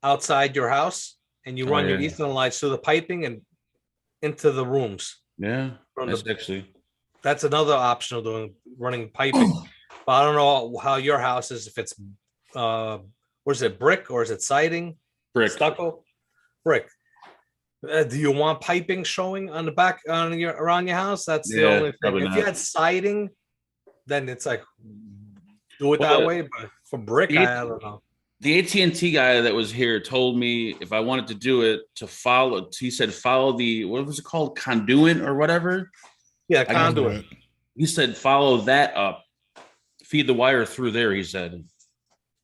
S2: outside your house, and you run your Ethernet lines through the piping and into the rooms.
S1: Yeah,
S2: that's another option of running piping. But I don't know how your house is. If it's what is it, brick or is it siding?
S1: Brick,
S2: stucco, brick. Do you want piping showing on the back around your house? That's the only thing. If you had siding, then it's like do it that way. But for brick, I don't know.
S1: The AT&T guy that was here told me if I wanted to do it to follow. He said follow the what was it called, conduit or whatever.
S2: Yeah, conduit.
S1: He said follow that up, feed the wire through there. He said.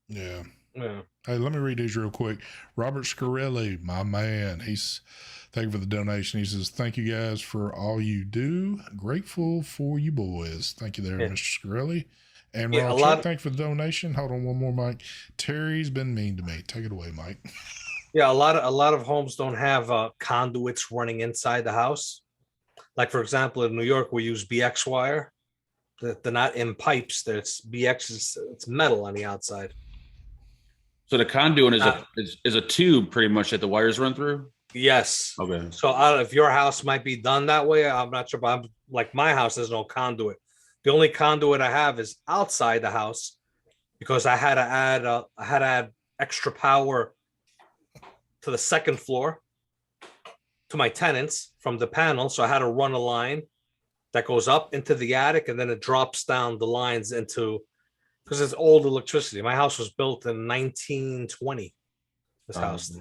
S3: Yeah.
S2: Yeah.
S3: Hey, let me read these real quick. Robert Scarelli, my man, thank you for the donation. He says, thank you guys for all you do. Grateful for you boys. Thank you there,
S2: Yeah.
S3: Mr. Scarelli. And
S2: Yeah,
S3: Raw
S2: a
S3: Chuck,
S2: lot.
S3: thank you for the donation. Hold on one more, Mike. Terry's been mean to me. Take it away, Mike.
S2: Yeah, a lot of homes don't have conduits running inside the house. Like for example, in New York, we use BX wire. They're not in pipes. It's BX. It's metal on the outside.
S1: So the conduit
S2: Uh,
S1: is a tube, pretty much, that the wires run through.
S2: Yes.
S1: Okay.
S2: So if your house might be done that way, I'm not sure. But like my house, there's no conduit. The only conduit I have is outside the house because I had to add extra power to the second floor to my tenants from the panel. So I had to run a line that goes up into the attic and then it drops down the lines into because it's old electricity. My house was built in 1920. This house.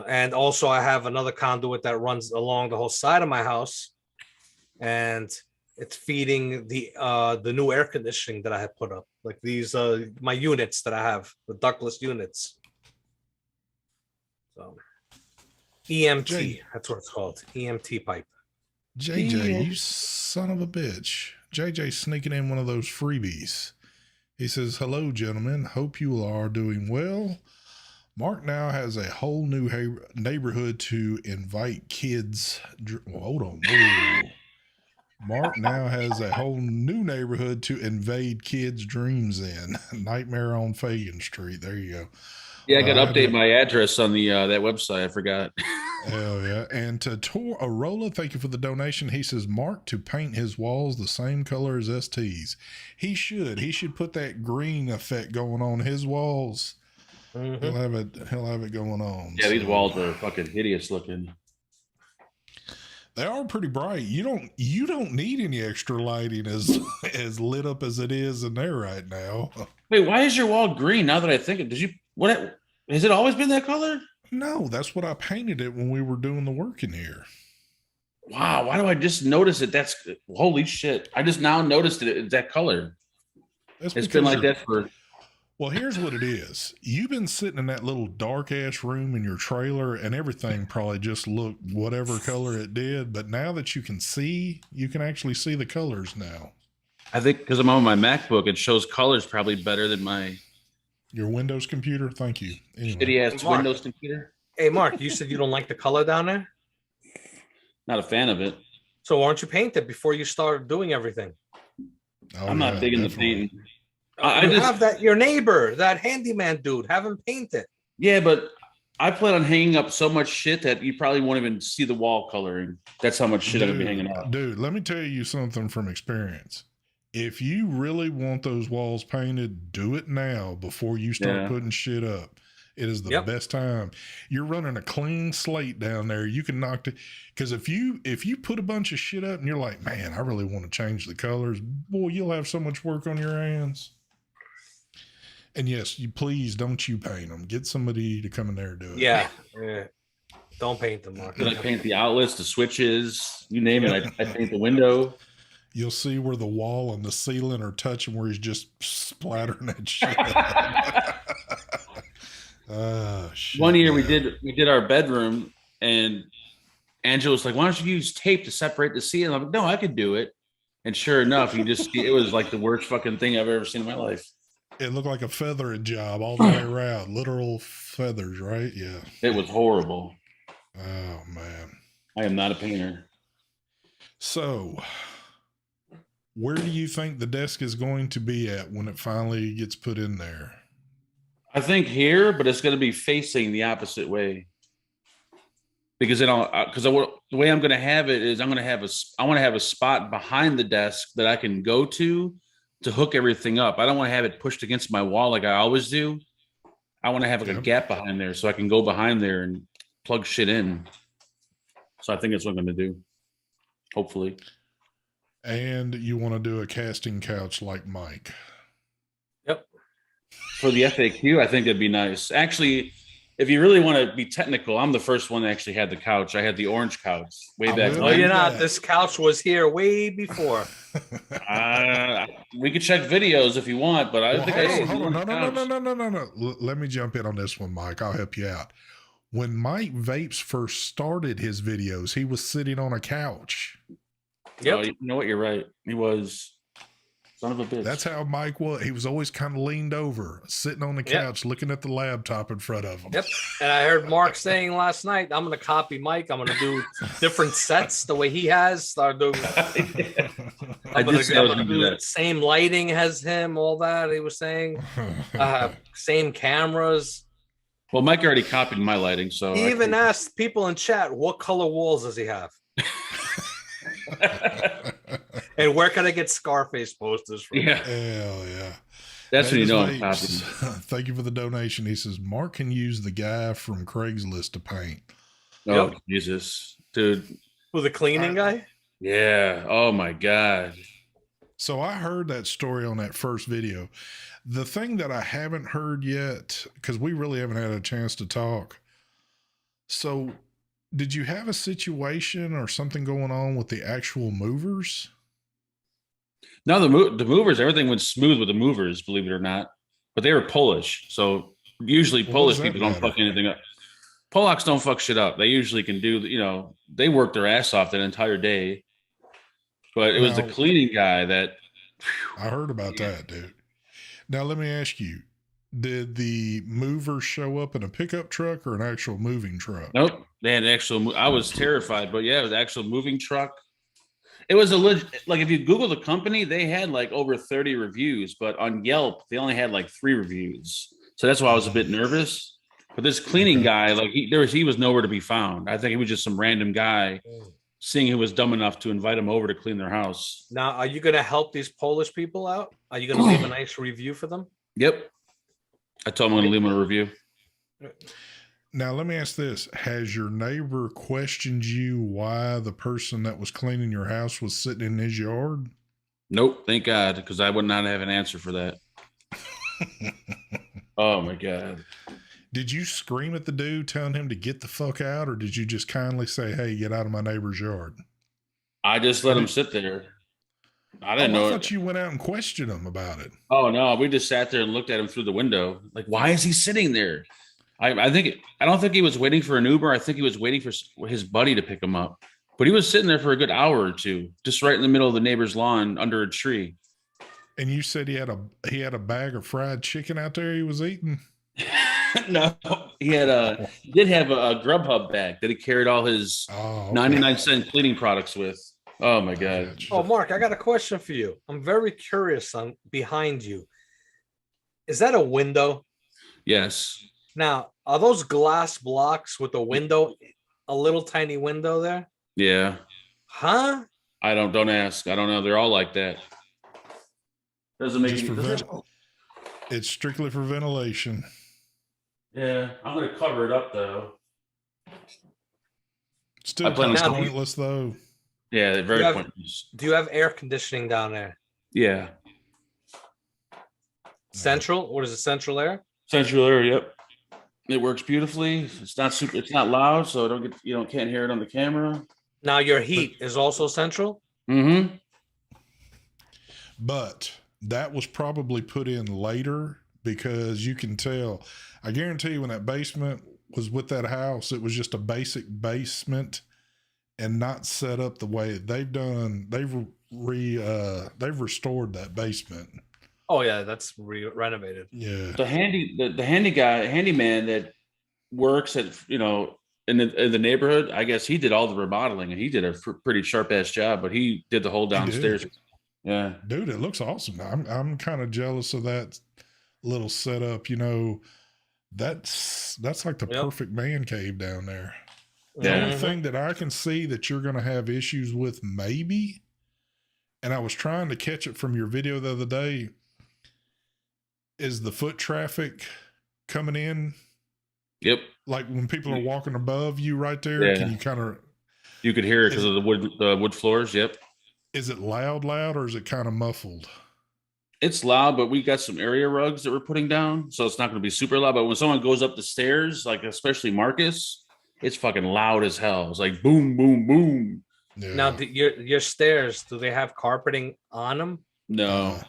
S2: And also, I have another conduit that runs along the whole side of my house, and it's feeding the new air conditioning that I have put up, like these my units that I have, the ductless units. So EMT, that's what it's called, EMT pipe.
S3: JJ, you son of a bitch. JJ sneaking in one of those freebies. He says, hello, gentlemen. Hope you are doing well. Mark now has a whole new neighborhood to invite kids. Hold on. Whoa. Mark now has a whole new neighborhood to invade kids' dreams in. Nightmare on Fagan Street. There you go.
S1: Yeah, I got to update my address on the that website. I forgot.
S3: Hell yeah. And to Tor Arola, thank you for the donation. He says, Mark to paint his walls the same color as ST's. He should. He should put that green effect going on his walls. Mm-hmm. He'll have it going on.
S1: Yeah, these walls are fucking hideous looking.
S3: They are pretty bright. You don't need any extra lighting as lit up as it is in there right now.
S1: Wait, why is your wall green? Now that I think it, has it always been that color?
S3: No, that's what I painted it when we were doing the work in here.
S1: Wow, why do I just notice it? That's holy shit. I just now noticed it's that color. It's been like that for.
S3: Well, here's what it is. You've been sitting in that little dark ass room in your trailer and everything probably just looked whatever color it did. But now that you can actually see the colors now.
S1: I think because I'm on my MacBook, it shows colors probably better than
S3: your Windows computer. Thank you.
S1: Anyway. Shitty ass Windows computer.
S2: Hey, Mark, you said you don't like the color down there?
S1: Not a fan of it.
S2: So why don't you paint it before you start doing everything?
S1: I'm not big in the painting.
S2: I just have that your neighbor, that handyman dude, have him paint it.
S1: Yeah, but I plan on hanging up so much shit that you probably won't even see the wall coloring. That's how much shit I'm gonna be hanging up.
S3: Dude, let me tell you something from experience. If you really want those walls painted, do it now before you start putting shit up. It is the best time. You're running a clean slate down there. You can knock it because if you put a bunch of shit up and you're like, man, I really want to change the colors, boy, you'll have so much work on your hands. And yes, you please don't you paint them. Get somebody to come in there and do it.
S2: Yeah. Don't paint them, Mark.
S1: I paint the outlets, the switches, you name it. I paint the window.
S3: You'll see where the wall and the ceiling are touching, where he's just splattering that shit. Shit,
S1: one year we did our bedroom, and Angela was like, "Why don't you use tape to separate the ceiling?" I'm like, "No, I could do it." And sure enough, it was like the worst fucking thing I've ever seen in my life.
S3: It looked like a feathering job all the way around, literal feathers, right? Yeah,
S1: it was horrible.
S3: Oh man,
S1: I am not a painter.
S3: So, where do you think the desk is going to be at when it finally gets put in there?
S1: I think here, but it's going to be facing the opposite way. Because the way I'm going to have it is I want to have a spot behind the desk that I can go to hook everything up. I don't want to have it pushed against my wall like I always do. I want to have a gap behind there so I can go behind there and plug shit in. So I think that's what I'm going to do. Hopefully.
S3: And you want to do a casting couch like Mike.
S1: Yep. For the FAQ, I think that'd be nice. Actually, if you really want to be technical, I'm the first one that actually had the couch. I had the orange couch way
S3: I
S1: back
S3: will
S2: No,
S1: when.
S2: you're not.
S3: that.
S2: This couch was here way before.
S1: We could check videos if you want, but I
S3: Well,
S1: think
S3: hold
S1: I
S3: on,
S1: see
S3: hold
S1: the
S3: on.
S1: orange
S3: No.
S1: couch.
S3: Let me jump in on this one, Mike. I'll help you out. When Mike Vapes first started his videos, he was sitting on a couch.
S2: Yep.
S1: Oh, you know what? You're right. He was son of a bitch.
S3: That's how Mike was. He was always kind of leaned over, sitting on the couch, looking at the laptop in front of him.
S2: Yep. And I heard Mark saying last night, I'm going to copy Mike. I'm going to do different sets the way he has. Start doing.
S1: I did say I was
S2: I'm
S1: gonna
S2: gonna
S1: do
S2: do
S1: that.
S2: same lighting as him. All that he was saying. Same cameras.
S1: Well, Mike already copied my lighting, so
S2: He even asked people in chat, what color walls does he have? And where can I get Scarface posters from?
S1: yeah,
S3: Hell yeah.
S1: that's when you
S3: Davis
S1: know I'm
S3: Vapes,
S1: copying.
S3: thank you for the donation. He says, Mark can use the guy from Craigslist to paint.
S1: Oh
S2: Yep.
S1: Jesus, dude.
S2: Who, the cleaning guy?
S1: Yeah. Oh my God.
S3: So I heard that story on that first video. The thing that I haven't heard yet, because we really haven't had a chance to talk. So did you have a situation or something going on with the actual movers?
S1: No, the movers, everything went smooth with the movers, believe it or not. But they were Polish, so usually
S3: Well, what
S1: Polish
S3: does that
S1: people don't
S3: matter?
S1: fuck anything up. Polacks don't fuck shit up. They usually can do, they work their ass off that entire day. But it was the
S3: Now-
S1: cleaning guy that.
S3: I heard about that, dude. Now let me ask you, did the movers show up in a pickup truck or an actual moving truck?
S1: Nope, they had an actual. I was terrified, but yeah, it was an actual moving truck. It was like if you Google the company, they had like over 30 reviews, but on Yelp they only had like 3 reviews. So that's why I was a bit nervous. But this cleaning guy, like he was nowhere to be found. I think he was just some random guy seeing who was dumb enough to invite him over to clean their house.
S2: Now, are you going to help these Polish people out? Are you going to leave a nice review for them?
S1: Yep, I told him I'm going to leave him a review.
S3: Now let me ask this. Has your neighbor questioned you why the person that was cleaning your house was sitting in his yard?
S1: Nope, thank God, because I would not have an answer for that. Oh my God.
S3: Did you scream at the dude telling him to get the fuck out, or did you just kindly say, hey, get out of my neighbor's yard?
S1: I just let him sit there. I didn't know.
S3: I thought you went out and questioned him about it.
S1: Oh no, we just sat there and looked at him through the window. Like, why is he sitting there? I don't think he was waiting for an Uber. I think he was waiting for his buddy to pick him up. But he was sitting there for a good hour or two, just right in the middle of the neighbor's lawn under a tree.
S3: And you said he had a bag of fried chicken out there he was eating?
S1: No, he did have a Grubhub bag that he carried all his 99-cent cleaning products with. Oh my God.
S2: Oh, Mark, I got a question for you. I'm very curious on behind you. Is that a window?
S1: Yes.
S2: Now, are those glass blocks with a window, a little tiny window there?
S1: Yeah.
S2: Huh?
S1: Don't ask. I don't know. They're all like that. Doesn't make
S3: Just
S1: any
S3: for
S1: sense.
S3: It's strictly for ventilation.
S1: Yeah, I'm gonna cover it up though.
S3: Still
S1: I plan
S3: kind
S1: on
S3: of pointless though.
S1: Yeah, they're very
S2: You have-
S1: pointless.
S2: Do you have air conditioning down there?
S1: Yeah.
S2: Central? What is it? Central air?
S1: Central air, yep. It works beautifully. It's not loud, so can't hear it on the camera.
S2: Now your heat is also central?
S1: Mm-hmm.
S3: But that was probably put in later because you can tell. I guarantee you when that basement was with that house, it was just a basic basement and not set up the way they've done. They've restored that basement.
S2: Oh yeah, that's renovated.
S3: Yeah.
S1: The handyman that works at in the neighborhood, I guess he did all the remodeling and he did a pretty sharp ass job, but he did the whole downstairs. Yeah.
S3: Dude, it looks awesome. I'm kind of jealous of that little setup, That's like the perfect man cave down there. The only thing that I can see that you're going to have issues with, maybe, and I was trying to catch it from your video the other day, is the foot traffic coming in.
S1: Yep.
S3: Like when people are walking above you right there, can you
S1: you could hear it because of the wood floors. Yep.
S3: Is it loud, or is it kind of muffled?
S1: it's loud, but we got some area rugs that we're putting down, so it's not going to be super loud. But when someone goes up the stairs, like especially Marcus, it's fucking loud as hell. It's like boom, boom, boom.
S3: Yeah.
S2: Now, your stairs, do they have carpeting on them?
S1: No,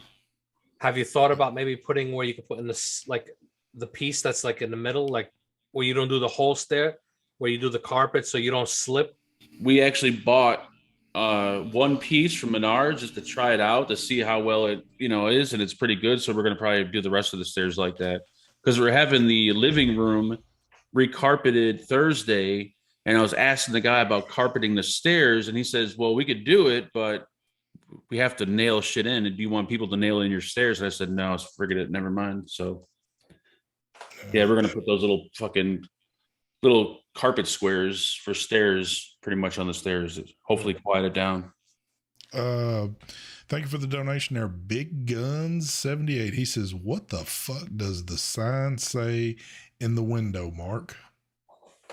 S2: Have you thought about maybe putting where you could put in this, like the piece that's like in the middle, like where you don't do the whole stair, where you do the carpet so you don't slip?
S1: we actually bought one piece from Menards just to try it out to see how well it is, and it's pretty good. So we're gonna probably do the rest of the stairs like that because we're having the living room recarpeted Thursday, and I was asking the guy about carpeting the stairs, and he says, "Well, we could do it, but we have to nail shit in. And do you want people to nail in your stairs?" And I said, "No, forget it, never mind." So yeah, we're gonna put those little fucking little carpet squares for stairs pretty much on the stairs. Hopefully quiet it down.
S3: Thank you for the donation there. Big Guns 78. He says, what the fuck does the sign say in the window, Mark?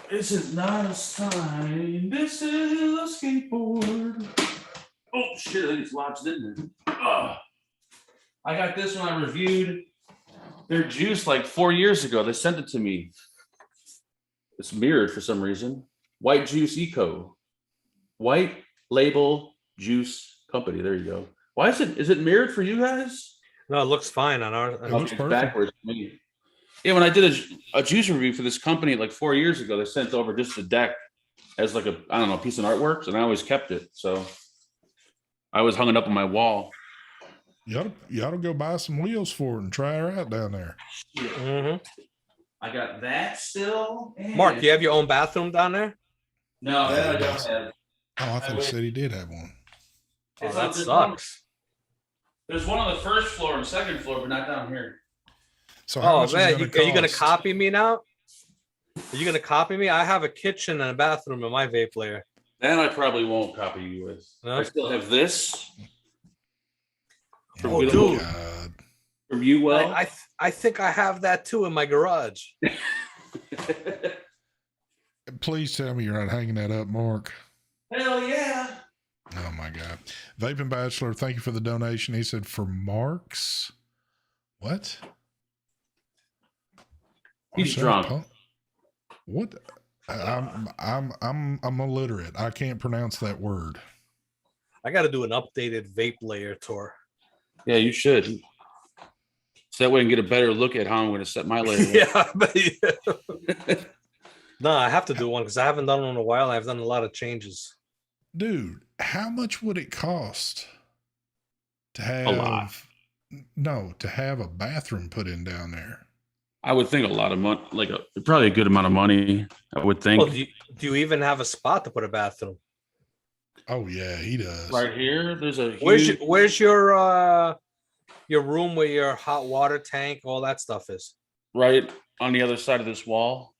S1: This is not a sign. This is a skateboard. Oh shit, I think it's lodged in there. I got this when I reviewed their juice like 4 years ago. They sent it to me. It's mirrored for some reason. White Juice Eco. White Label Juice Company. There you go. Why is it mirrored for you guys?
S2: No, it looks fine on ours.
S3: It looks perfect.
S1: Backwards to me. Yeah, when I did a juice review for this company like 4 years ago, they sent over just the deck as like a piece of artwork, and I always kept it. So I always hung it up on my wall.
S3: You ought to go buy some wheels for it and try her out down there.
S2: Mm-hmm.
S1: I got that still.
S2: Mark, do you have your own bathroom down there?
S1: No, that I don't have.
S3: Oh, I thought he said he did have one.
S2: Oh, that sucks.
S1: There's one on the first floor and second floor, but not down here.
S3: So
S2: Oh man, are you gonna copy me now? Are you gonna copy me? I have a kitchen and a bathroom in my vape layer.
S1: Then I probably won't copy you with.
S2: No?
S1: I still have this.
S3: Oh,
S2: dude.
S3: God.
S1: From you, well.
S2: I think I have that too in my garage.
S3: Please tell me you're not hanging that up, Mark.
S1: Hell yeah.
S3: Oh my God. Vaping Bachelor, thank you for the donation. He said for Mark's what?
S1: He's drunk.
S3: What? I'm illiterate. I can't pronounce that word.
S2: I got to do an updated vape layer tour.
S1: Yeah, you should. So that way I can get a better look at how I'm going to set my layer.
S2: Yeah, no, I have to do one because I haven't done one in a while. I've done a lot of changes.
S3: Dude, how much would it cost to have
S1: a lot?
S3: No, to have a bathroom put in down there?
S1: I would think a lot of money, like probably a good amount of money. I would think.
S2: Well, do you even have a spot to put a bathroom?
S3: Oh yeah, he does.
S1: Right here, there's a huge...
S2: Where's your room where your hot water tank, all that stuff is?
S1: Right on the other side of this wall.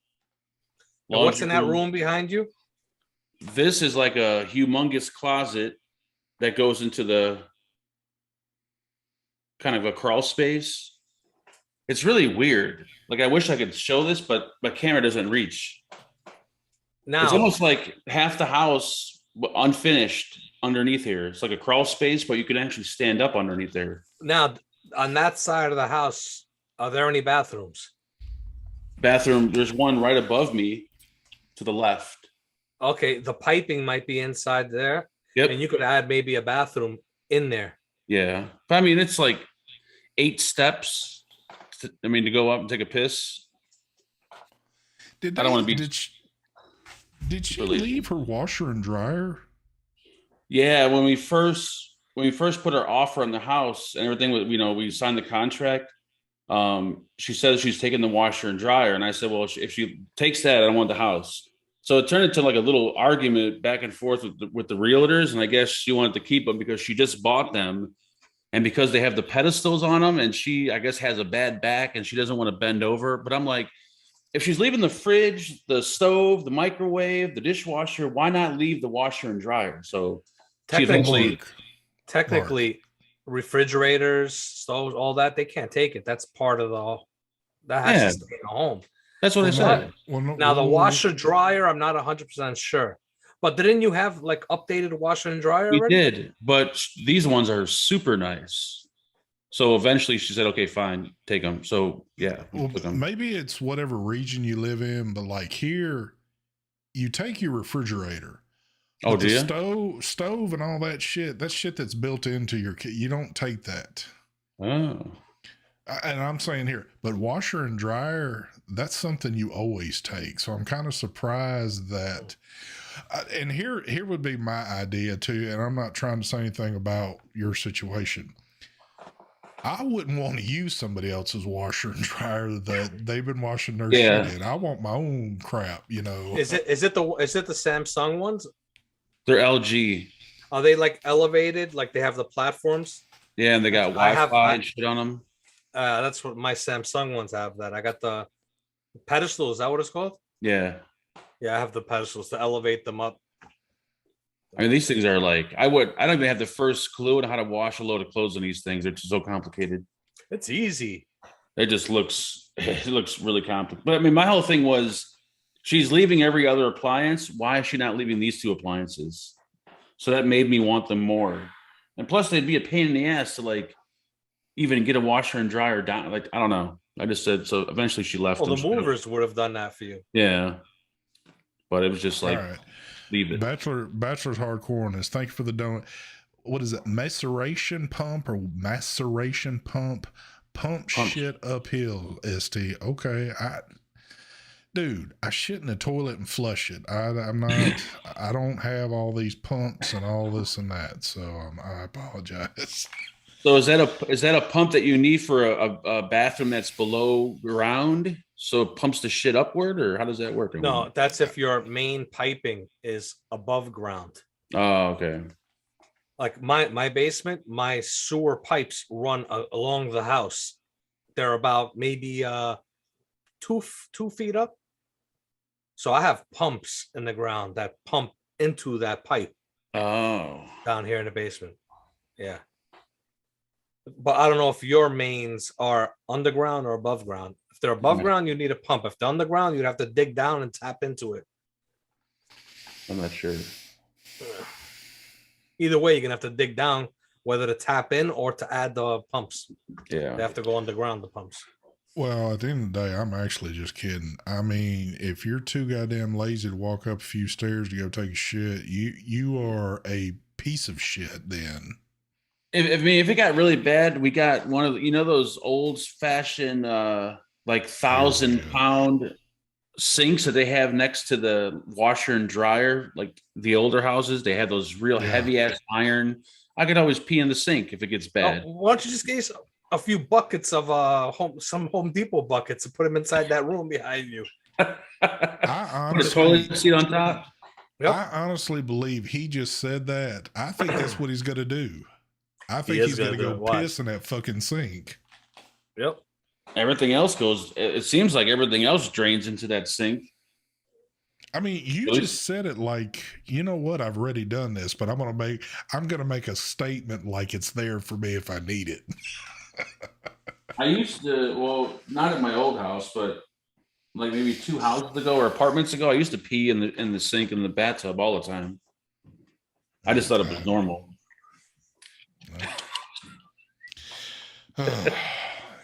S2: And what's in that room behind you?
S1: This is like a humongous closet that goes into the kind of a crawl space. It's really weird. Like I wish I could show this, but my camera doesn't reach.
S2: Now
S1: it's almost like half the house unfinished underneath here. It's like a crawl space, but you can actually stand up underneath there.
S2: Now, on that side of the house, are there any bathrooms?
S1: Bathroom, there's one right above me to the left.
S2: Okay, the piping might be inside there.
S1: Yep.
S2: And you could add maybe a bathroom in there.
S1: Yeah. But I mean, it's like 8 steps. To go up and take a piss. I don't want to be.
S3: Did she leave her washer and dryer?
S1: Yeah, when we first put our offer on the house and everything, we signed the contract. She said she's taking the washer and dryer, and I said, well, if she takes that, I don't want the house. So it turned into like a little argument back and forth with the realtors, and I guess she wanted to keep them because she just bought them, and because they have the pedestals on them, and she, I guess, has a bad back and she doesn't want to bend over. But I'm like, if she's leaving the fridge, the stove, the microwave, the dishwasher, why not leave the washer and dryer? So
S2: technically, refrigerators, stoves, all that, they can't take it. That's part of that has to stay in the home.
S1: That's what I said.
S2: Now the washer dryer, I'm not 100% sure. But didn't you have like updated washer and dryer already?
S1: We did, but these ones are super nice. So eventually she said, okay, fine, take them. So yeah, we
S3: Well,
S1: took them.
S3: maybe it's whatever region you live in, but like here, you take your refrigerator,
S1: Oh,
S3: but
S1: do
S3: the
S1: you?
S3: stove and all that shit, that's built into your kit. You don't take that.
S1: Oh.
S3: And I'm saying here, but washer and dryer, that's something you always take. So I'm kind of surprised that. And here would be my idea too. And I'm not trying to say anything about your situation. I wouldn't want to use somebody else's washer and dryer that they've been washing their shit
S1: Yeah,
S3: in. I want my own crap, you know.
S2: Is it the Samsung ones?
S1: they're LG.
S2: Are they like elevated? Like they have the platforms?
S1: Yeah, and they got
S2: I have.
S1: Wi-Fi and shit on them.
S2: That's what my Samsung ones have. That I got the pedestal. Is that what it's called?
S1: Yeah.
S2: Yeah, I have the pedestals to elevate them up.
S1: I mean, these things are like, I don't even have the first clue on how to wash a load of clothes on these things. They're just so complicated.
S2: It's easy.
S1: It just looks, it looks really complicated. But I mean, my whole thing was she's leaving every other appliance. Why is she not leaving these two appliances? So that made me want them more. And plus, they'd be a pain in the ass to like even get a washer and dryer down. Like, I don't know. I just said, so eventually she left.
S2: Well,
S1: them.
S2: the movers would have done that for you.
S1: Yeah. But it was just like,
S3: All right.
S1: leave it.
S3: Bachelor's hardcore on this. Thank you for the donut. What is it? Maceration pump or maceration pump? Pump shit uphill, ST. Okay. Dude, I shit in the toilet and flush it. I'm not, I don't have all these pumps and all this and that. So I apologize.
S1: So is that a pump that you need for a bathroom that's below ground? So it pumps the shit upward, or how does that work?
S2: No, that's if your main piping is above ground.
S1: Oh, okay.
S2: Like my basement, my sewer pipes run along the house. They're about maybe 2 feet up. So I have pumps in the ground that pump into that pipe
S1: Oh,
S2: down here in the basement. Yeah. But I don't know if your mains are underground or above ground. If they're above ground, you need a pump. If they're underground, you'd have to dig down and tap into it.
S1: I'm not sure.
S2: Either way, you're gonna have to dig down whether to tap in or to add the pumps.
S1: Yeah.
S2: They have to go underground, the pumps.
S3: Well, at the end of the day, I'm actually just kidding. I mean, if you're too goddamn lazy to walk up a few stairs to go take a shit, you are a piece of shit then.
S1: If it got really bad, we got one of those old fashioned like 1,000-pound sinks that they have next to the washer and dryer, like the older houses. They have those real heavy ass iron. I could always pee in the sink if it gets bad.
S2: Why don't you just get a few buckets of some Home Depot buckets and put them inside that room behind you?
S1: Put a toilet seat on top.
S2: Yep.
S3: I honestly believe he just said that. I think that's what he's going to do. I think he's going to go piss in that fucking sink.
S2: Yep.
S1: Everything else goes. It seems like everything else drains into that sink.
S3: I mean, you just said it like, you know what? I've already done this, but I'm going to make a statement like it's there for me if I need it.
S1: I used to, well, not at my old house, but like maybe 2 houses ago or apartments ago, I used to pee in the sink in the bathtub all the time. I just thought it was normal.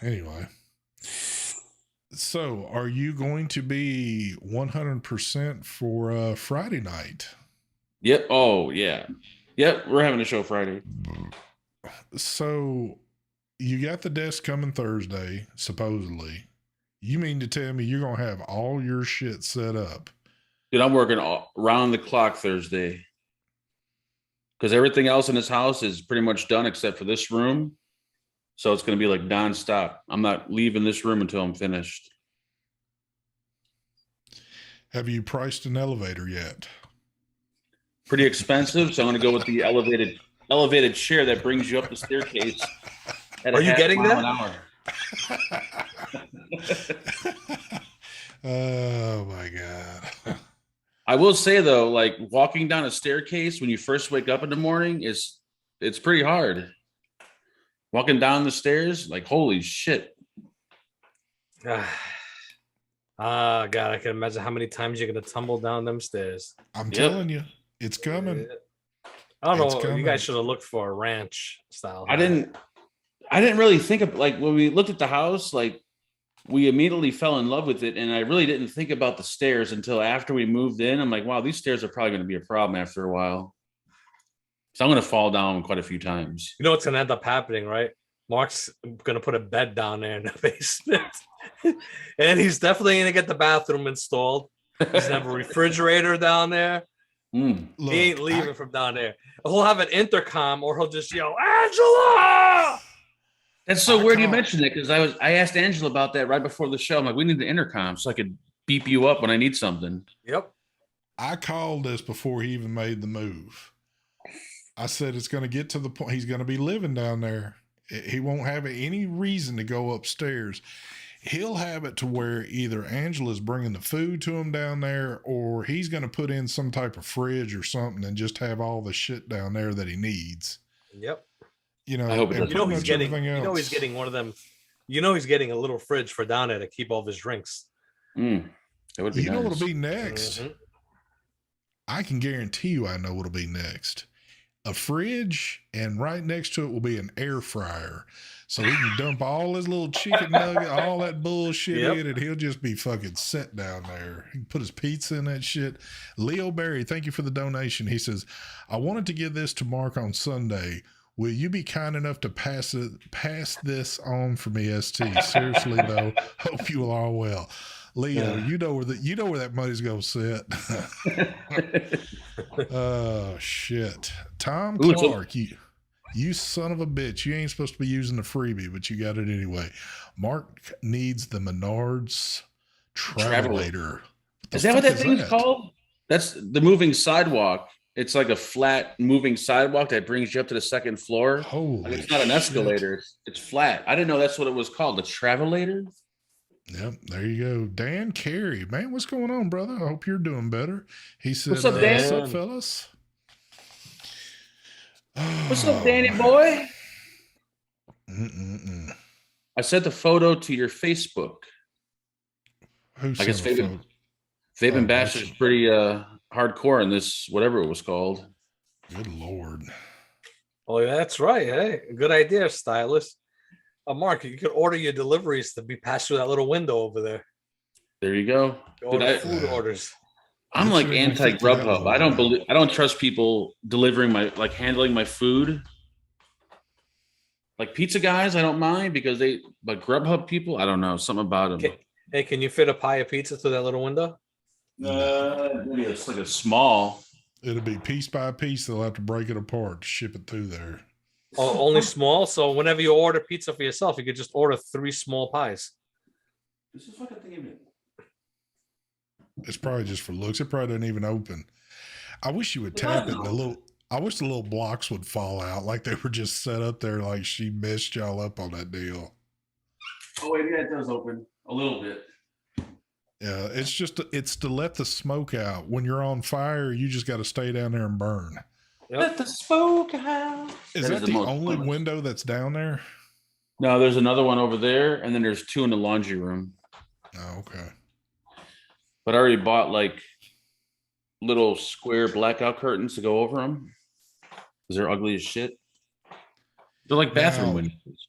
S3: Anyway. So, are you going to be 100% for Friday night?
S1: Yep. Oh, yeah. Yep. We're having a show Friday.
S3: So, you got the desk coming Thursday, supposedly. You mean to tell me you're going to have all your shit set up?
S1: Dude, I'm working around the clock Thursday. Because everything else in this house is pretty much done except for this room. So it's going to be like nonstop. I'm not leaving this room until I'm finished.
S3: Have you priced an elevator yet?
S1: Pretty expensive. So I'm going to go with the elevated chair that brings you up the staircase.
S2: Are you getting that?
S3: Oh my God.
S1: I will say though, like walking down a staircase when you first wake up in the morning it's pretty hard. Walking down the stairs, like holy shit.
S2: God, I can imagine how many times you're gonna tumble down them stairs.
S3: I'm telling you, it's coming.
S2: I don't know. You guys should have looked for a ranch style.
S1: I didn't. I didn't really think of like when we looked at the house, like we immediately fell in love with it. And I really didn't think about the stairs until after we moved in. I'm like, wow, these stairs are probably going to be a problem after a while. So I'm going to fall down quite a few times.
S2: You know what's gonna end up happening, right? Mark's gonna put a bed down there in the basement, and he's definitely gonna get the bathroom installed. He's gonna have a refrigerator down there.
S1: Mm.
S3: Look,
S2: He ain't leaving from down there. He'll have an intercom, or he'll just yell, "Angela!"
S1: That's so weird you mentioned it because I asked Angela about that right before the show. I'm like, we need the intercom so I could beep you up when I need something.
S2: Yep.
S3: I called this before he even made the move. I said it's going to get to the point he's going to be living down there. He won't have any reason to go upstairs. He'll have it to where either Angela's bringing the food to him down there, or he's going to put in some type of fridge or something and just have all the shit down there that he needs.
S2: Yep.
S3: You know,
S1: I hope it
S3: and
S1: doesn't.
S3: pretty
S2: He's
S3: much
S2: getting.
S3: everything else.
S2: He's getting one of them. He's getting a little fridge for down there to keep all of his drinks.
S1: That would be
S3: You know
S1: nice.
S3: what'll be next?
S2: Mhm.
S3: I can guarantee you I know what'll be next. A fridge, and right next to it will be an air fryer. So he can dump all his little chicken nugget, all that bullshit in, and he'll just be fucking set down there. He can put his pizza in that shit. Leo Berry, thank you for the donation. He says, I wanted to give this to Mark on Sunday. Will you be kind enough to pass this on for me, ST? Seriously though, hope you are all well. Leo, you know where that money's gonna sit. Oh shit. Tom Clark, you son of a bitch. You ain't supposed to be using the freebie, but you got it anyway. Mark needs the Menards Travelator.
S1: Is that what that thing's called? That's the moving sidewalk. It's like a flat moving sidewalk that brings you up to the second floor.
S3: Holy
S1: it's not an escalator. It's flat. I didn't know that's what it was called. The Travelator?
S3: Yep, there you go. Dan Carey. Man, what's going on, brother? I hope you're doing better. He said,
S1: what's up, Dan?
S3: What's up, fellas?
S1: What's up, Danny boy? I sent the photo to your Facebook.
S3: Who
S1: I guess
S3: sent
S1: Vape Ambassador's pretty hardcore in this, whatever it was called.
S3: Good Lord.
S2: Oh, yeah, that's right. Hey, good idea, stylist. Mark, you could order your deliveries to be passed through that little window over there.
S1: There you go.
S2: Order food orders.
S1: I'm like anti Grubhub. I don't trust people delivering handling my food. Like pizza guys, I don't mind because but Grubhub people, I don't know, something about them.
S2: Hey, can you fit a pie of pizza through that little window?
S1: Maybe it's like a small.
S3: It'll be piece by piece. They'll have to break it apart to ship it through there.
S2: Oh, only small. So whenever you order pizza for yourself, you could just order 3 small pies.
S1: This is fucking thing.
S3: It's probably just for looks. It probably doesn't even open. I wish you would tap it. I wish the little blocks would fall out like they were just set up there, like she messed y'all up on that deal.
S1: Oh wait, yeah, it does open a little bit.
S3: Yeah, it's to let the smoke out. When you're on fire, you just got to stay down there and burn.
S2: Yep.
S1: Let the smoke out.
S3: Is that the only window that's down there?
S1: No, there's another one over there, and then there's 2 in the laundry room.
S3: Oh, okay.
S1: But I already bought like little square blackout curtains to go over them because they're ugly as shit. They're like bathroom windows.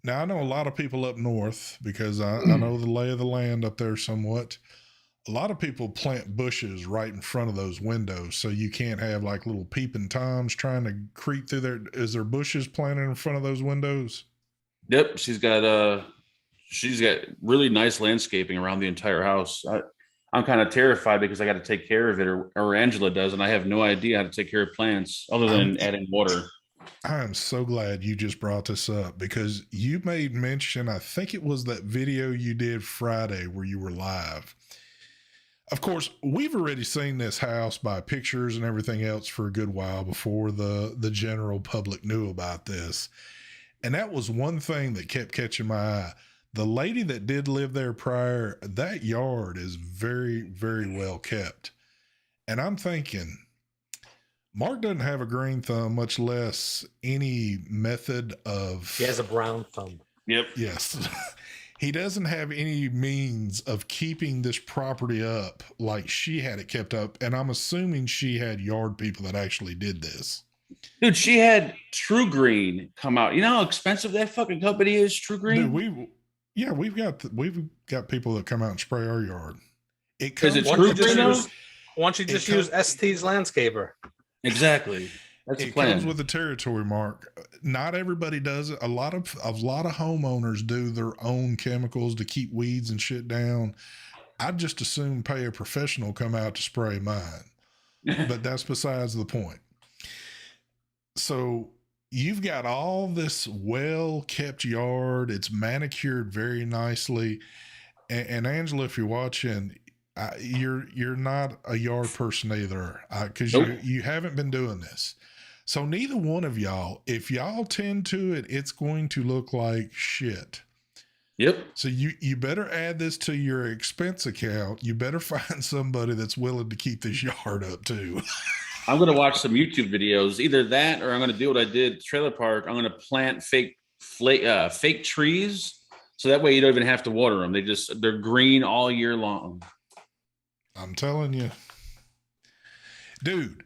S3: Now, I know a lot of people up north because I know the lay of the land up there somewhat. A lot of people plant bushes right in front of those windows so you can't have like little peeping toms trying to creep through there. Is there bushes planted in front of those windows?
S1: Yep, she's got really nice landscaping around the entire house. I'm kind of terrified because I got to take care of it, or Angela does, and I have no idea how to take care of plants other than adding water.
S3: I am so glad you just brought this up because you made mention, I think it was that video you did Friday where you were live. Of course, we've already seen this house by pictures and everything else for a good while before the general public knew about this. And that was one thing that kept catching my eye. The lady that did live there prior, that yard is very, very well kept. And I'm thinking, Mark doesn't have a green thumb, much less any method of...
S2: He has a brown thumb.
S1: Yep.
S3: Yes. He doesn't have any means of keeping this property up like she had it kept up. And I'm assuming she had yard people that actually did this.
S1: Dude, she had True Green come out. You know how expensive that fucking company is, True
S3: Dude,
S1: Green?
S3: we've got people that come out and spray our yard. It
S1: Is it
S3: comes
S2: Why don't
S1: True
S2: you just
S1: Green though?
S2: use? Why don't you
S3: it
S2: just use
S3: comes
S2: ST's landscaper?
S1: Exactly. That's the
S3: it comes
S1: plan.
S3: with the territory, Mark. Not everybody does it. A lot of homeowners do their own chemicals to keep weeds and shit down. I'd just as soon pay a professional come out to spray mine. But that's besides the point. So you've got all this well kept yard. It's manicured very nicely. And Angela, if you're watching, you're not a yard person either, because
S1: Nope.
S3: you haven't been doing this. So neither one of y'all, if y'all tend to it, it's going to look like shit.
S1: Yep.
S3: So you better add this to your expense account. You better find somebody that's willing to keep this yard up too.
S1: I'm gonna watch some YouTube videos. Either that, or I'm gonna do what I did at the trailer park. I'm gonna plant fake trees, so that way you don't even have to water them. They're green all year long.
S3: I'm telling you, dude.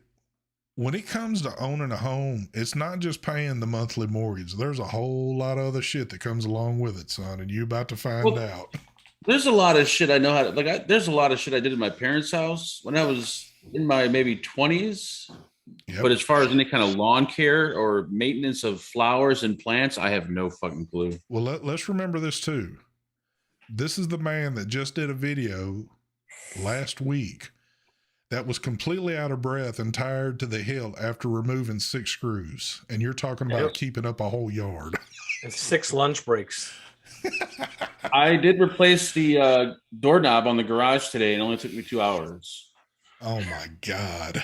S3: When it comes to owning a home, it's not just paying the monthly mortgage. There's a whole lot of other shit that comes along with it, son, and you're about to find
S1: Well,
S3: out.
S1: there's a lot of shit I know how to there's a lot of shit I did in my parents' house when I was in my maybe 20s.
S3: Yep.
S1: But as far as any kind of lawn care or maintenance of flowers and plants, I have no fucking clue.
S3: Well, let's remember this too. This is the man that just did a video last week that was completely out of breath and tired to the hilt after removing 6 screws. And you're talking about keeping up a whole yard.
S2: And 6 lunch breaks.
S1: I did replace the doorknob on the garage today. It only took me 2 hours.
S3: Oh my God.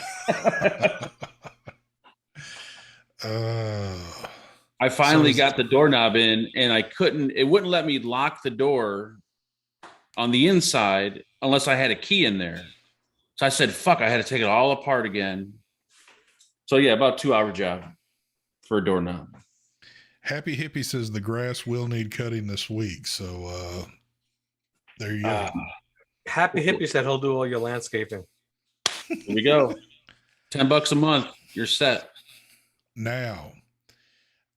S1: I finally got the doorknob in, and it wouldn't let me lock the door on the inside unless I had a key in there. So I said, fuck, I had to take it all apart again. So yeah, about 2 hour job for a doorknob.
S3: Happy Hippie says the grass will need cutting this week. So there you go.
S2: Happy Hippie said he'll do all your landscaping.
S1: Here we go. $10 a month. You're set.
S3: Now,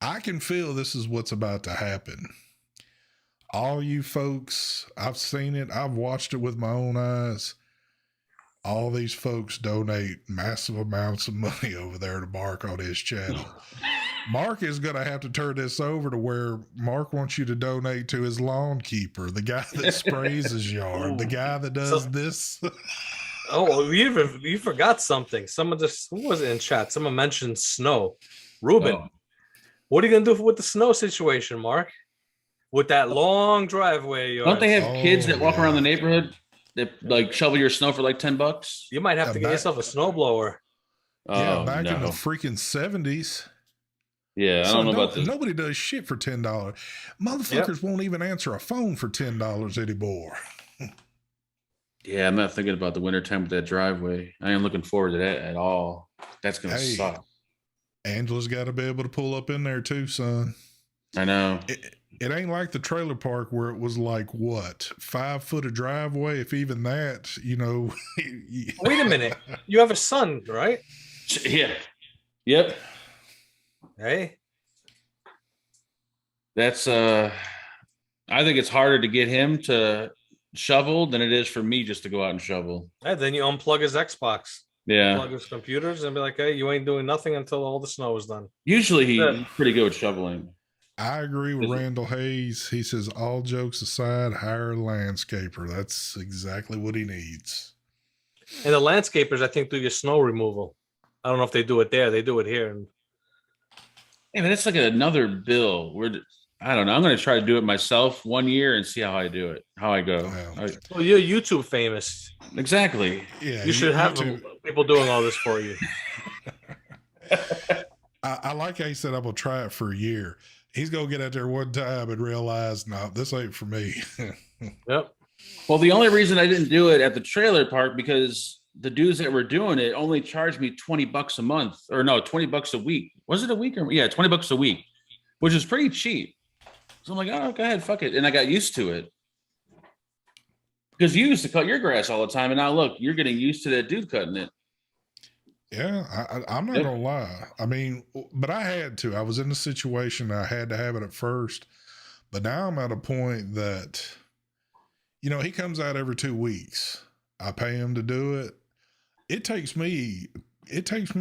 S3: I can feel this is what's about to happen. All you folks, I've seen it. I've watched it with my own eyes. All these folks donate massive amounts of money over there to Mark on his channel. Mark is going to have to turn this over to where Mark wants you to donate to his lawn keeper, the guy that sprays his yard, the guy that does this.
S2: Oh, you forgot something. Who was it in chat? Someone mentioned snow. Ruben, what are you going to do with the snow situation, Mark? With that long driveway.
S1: Don't they have kids that walk around the neighborhood that like shovel your snow for like $10?
S2: You might have to get yourself a snowblower.
S3: Yeah, back in the freaking 70s.
S1: Yeah, I don't know about this.
S3: Nobody does shit for $10. Motherfuckers won't even answer a phone for $10 anymore.
S1: Yeah, I'm not thinking about the wintertime with that driveway. I ain't looking forward to that at all. That's going to suck.
S3: Angela's got to be able to pull up in there too, son.
S1: I know.
S3: It ain't like the trailer park where it was like, what, 5 foot of driveway, if even that, you know.
S2: Wait a minute. You have a son, right?
S1: Yeah. Yep.
S2: Hey.
S1: That's, I think it's harder to get him to shovel than it is for me just to go out and shovel.
S2: Hey, then you unplug his Xbox.
S1: Yeah.
S2: Unplug his computers and be like, hey, you ain't doing nothing until all the snow is done.
S1: Usually he's pretty good with shoveling.
S3: I agree with Randall Hayes. He says, all jokes aside, hire a landscaper. That's exactly what he needs.
S2: And the landscapers, I think, do your snow removal. I don't know if they do it there. They do it here.
S1: Hey, man, it's like another bill. I don't know. I'm going to try to do it myself 1 year and see how I do it, how I go.
S2: Well, you're YouTube famous.
S1: Exactly.
S2: Yeah, you should have people doing all this for you.
S3: I like how he said, I'm going to try it for a year. He's going to get out there one time and realize, no, this ain't for me.
S2: Yep.
S1: Well, the only reason I didn't do it at the trailer park because the dudes that were doing it only charged me $20 a month, or no, $20 a week. Was it a week? Yeah, $20 a week, which is pretty cheap. So I'm like, oh, go ahead, fuck it. And I got used to it. Because you used to cut your grass all the time, and now look, you're getting used to that dude cutting it.
S3: Yeah, I'm not
S1: Yep.
S3: gonna lie. I mean, but I had to. I was in a situation I had to have it at first, but now I'm at a point that, he comes out every 2 weeks. I pay him to do it. It takes me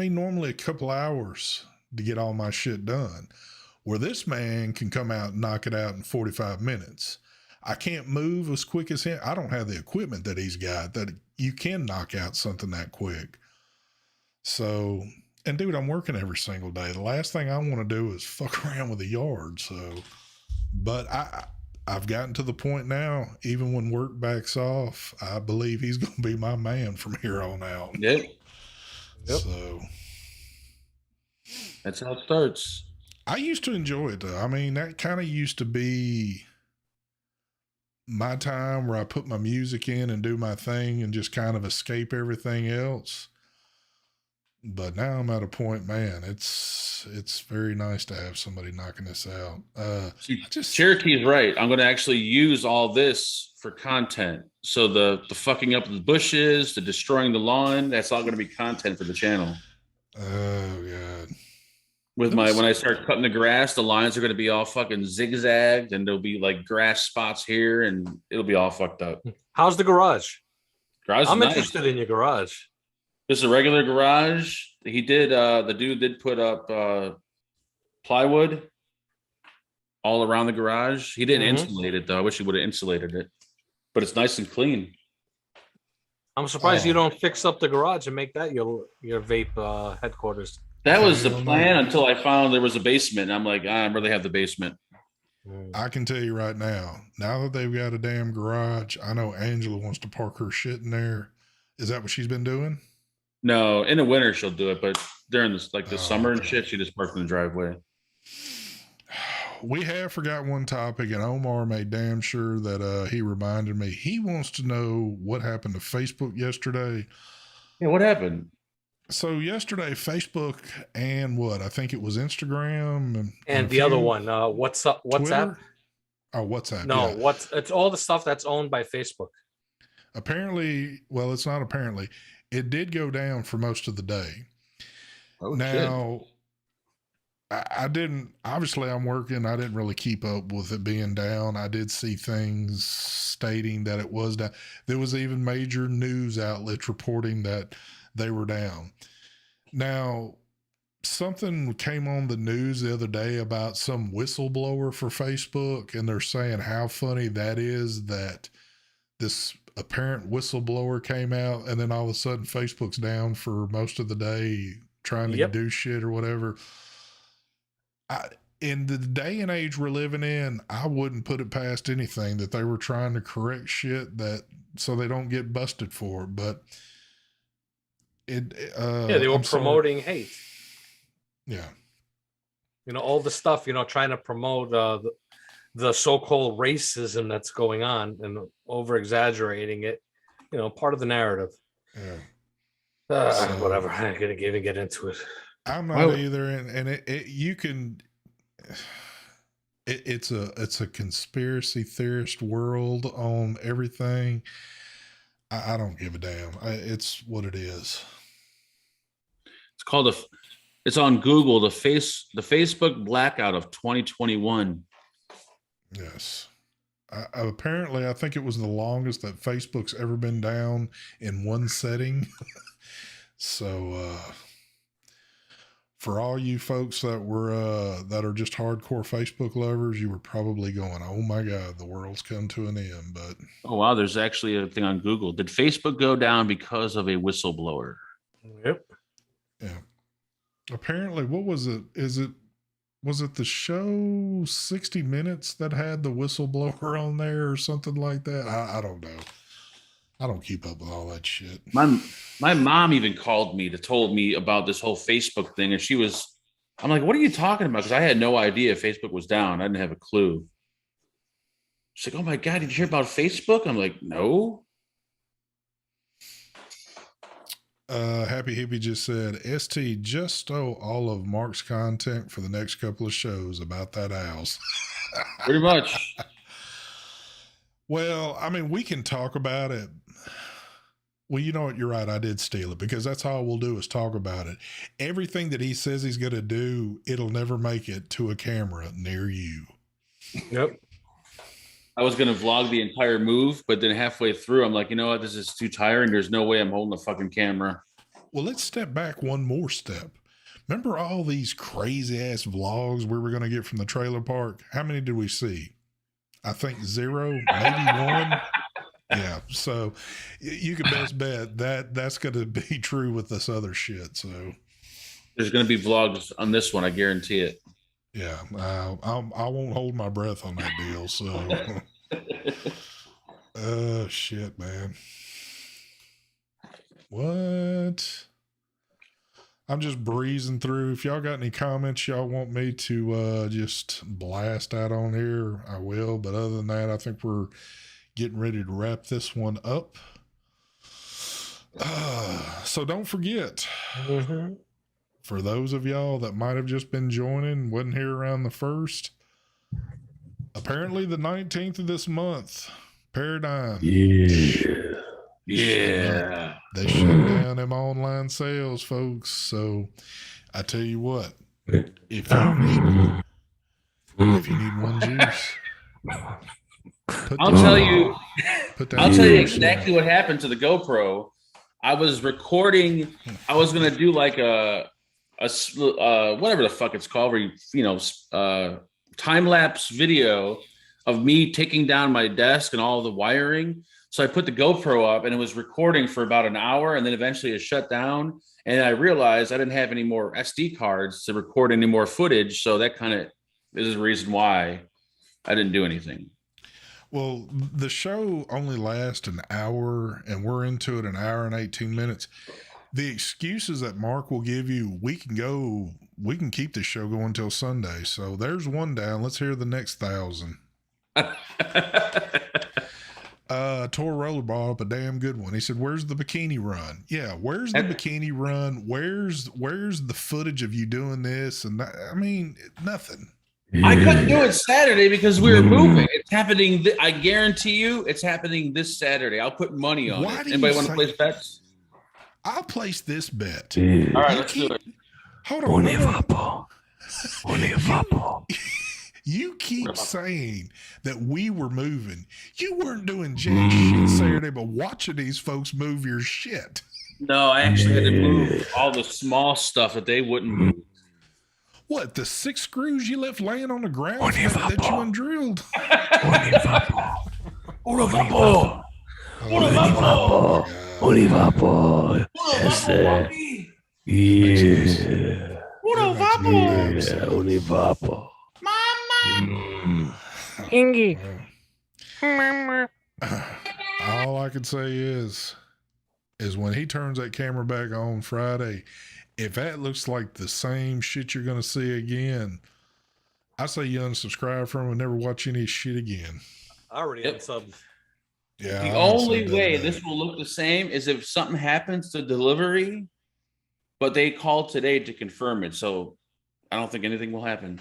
S3: normally a couple hours to get all my shit done. Where this man can come out and knock it out in 45 minutes. I can't move as quick as him. I don't have the equipment that he's got that you can knock out something that quick. So, and dude, I'm working every single day. The last thing I want to do is fuck around with the yard. So, but I've gotten to the point now, even when work backs off, I believe he's going to be my man from here on out.
S1: Yep.
S3: So,
S1: That's how it starts.
S3: I used to enjoy it though. I mean, that kind of used to be my time where I put my music in and do my thing and just kind of escape everything else. But now I'm at a point, man, it's very nice to have somebody knocking this out.
S1: See, Cherokee's right. I'm going to actually use all this for content. So the fucking up the bushes, the destroying the lawn, that's all going to be content for the channel.
S3: Oh god.
S1: When I start cutting the grass, the lines are going to be all fucking zigzagged, and there'll be like grass spots here, and it'll be all fucked up.
S2: How's the garage? I'm
S1: nice.
S2: interested in your garage.
S1: This is a regular garage. He did. The dude did put up plywood all around the garage. He didn't insulate it though. I wish he would have insulated it, but it's nice and clean.
S2: I'm surprised you don't fix up the garage and make that your vape headquarters.
S1: That was the plan until I found there was a basement. I'm like, I'd rather have the basement.
S3: I can tell you right now that they've got a damn garage, I know Angela wants to park her shit in there. Is that what she's been doing?
S1: No, in the winter she'll do it, but during this the summer and
S3: okay.
S1: shit, she just parks in the driveway.
S3: We have forgot one topic, and Omar made damn sure that he reminded me. He wants to know what happened to Facebook yesterday.
S1: Yeah, what happened?
S3: So yesterday, Facebook and I think it was Instagram
S2: and the other one, WhatsApp.
S3: Twitter? Oh, WhatsApp.
S2: No,
S3: yeah.
S2: It's all the stuff that's owned by Facebook.
S3: Apparently, well, it's not apparently. It did go down for most of the day.
S1: Oh,
S3: now, I didn't. Obviously, I'm working. I didn't really keep up with it being down. I did see things stating that it was down. There was even major news outlets reporting that they were down. Now, something came on the news the other day about some whistleblower for Facebook, and they're saying how funny that is that this apparent whistleblower came out, and then all of a sudden Facebook's down for most of the day trying to do shit or whatever. In the day and age we're living in, I wouldn't put it past anything that they were trying to correct shit so they don't get busted for it. But
S2: they were promoting hate.
S3: Yeah.
S2: All the stuff, trying to promote the so-called racism that's going on and over-exaggerating it, part of the narrative.
S3: Yeah.
S2: Whatever. I'm not going to even get into it.
S3: I'm not either. And you can, it's a conspiracy theorist world on everything. I don't give a damn. It's what it is.
S1: It's called it's on Google, the Facebook blackout of 2021.
S3: Yes. Apparently, I think it was the longest that Facebook's ever been down in one setting. So, for all you folks that are just hardcore Facebook lovers, you were probably going, "Oh my God, the world's come to an end." But
S1: oh wow, there's actually a thing on Google. Did Facebook go down because of a whistleblower?
S2: Yep.
S3: Yeah. Apparently, what was it? Was it the show 60 Minutes that had the whistleblower on there or something like that? I don't know. I don't keep up with all that shit.
S1: My mom even called me to told me about this whole Facebook thing, and I'm like, what are you talking about? Because I had no idea Facebook was down. I didn't have a clue. She's like, oh my God, did you hear about Facebook? I'm like, no.
S3: Happy Hippie just said, ST just stole all of Mark's content for the next couple of shows about that house.
S1: Pretty much.
S3: Well, I mean, we can talk about it. Well, you know what? You're right. I did steal it because that's all we'll do is talk about it. Everything that he says he's going to do, it'll never make it to a camera near you.
S2: Yep.
S1: I was going to vlog the entire move, but then halfway through, I'm like, you know what? This is too tiring. There's no way I'm holding the fucking camera.
S3: Well, let's step back one more step. Remember all these crazy ass vlogs we were going to get from the trailer park? How many did we see? I think 0, maybe 1. Yeah. So you can best bet that that's going to be true with this other shit. So
S1: There's going to be vlogs on this one. I guarantee it.
S3: yeah, I won't hold my breath on that deal. So, shit, man. What? I'm just breezing through. If y'all got any comments y'all want me to just blast out on here, I will. But other than that, I think we're getting ready to wrap this one up. So don't forget, for those of y'all that might have just been joining, wasn't here around the 1st, apparently the 19th of this month, Paradigm.
S1: Yeah.
S3: They shut down them online sales, folks. So I tell you what, if you need one juice,
S1: I'll tell you
S3: exactly
S1: what happened to the GoPro. I was recording. I was gonna do like a whatever the fuck it's called, where you time lapse video of me taking down my desk and all the wiring. So I put the GoPro up and it was recording for about an hour, and then eventually it shut down. And I realized I didn't have any more SD cards to record any more footage. So that kind of is the reason why I didn't do anything.
S3: Well, the show only lasts an hour and we're into it an hour and 18 minutes. The excuses that Mark will give you, we can keep the show going till Sunday. So there's one down. Let's hear the next 1,000. Tor Roller brought up a damn good one. He said, "Where's the bikini run?" Yeah, where's the bikini run? Where's the footage of you doing this? And that, I mean, nothing.
S1: I couldn't do it Saturday because we were moving. It's happening. I guarantee you, it's happening this Saturday. I'll put money on it. Anybody want to place bets?
S3: I'll place this bet.
S1: All right, let's do it.
S3: Hold on. You keep saying that we were moving. You weren't doing jack shit Saturday, but watching these folks move your shit.
S1: No, I actually had to move all the small stuff that they wouldn't move.
S3: What, the 6 screws you left laying on the ground that you undrilled?
S4: Ingy.
S3: All I can say is when he turns that camera back on Friday, if that looks like the same shit you're going to see again, I say you unsubscribe from him and never watch any shit again.
S2: I already unsubbed.
S3: Yeah.
S1: The only way this will look the same is if something happens to delivery, but they called today to confirm it. So I don't think anything will happen.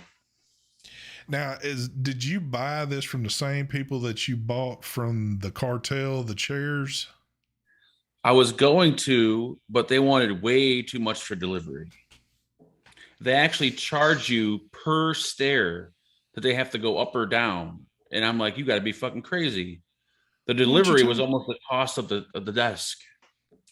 S3: Now, did you buy this from the same people that you bought from the cartel, the chairs?
S1: I was going to, but they wanted way too much for delivery. They actually charge you per stair that they have to go up or down. And I'm like, you got to be fucking crazy. The delivery was almost the cost of the desk.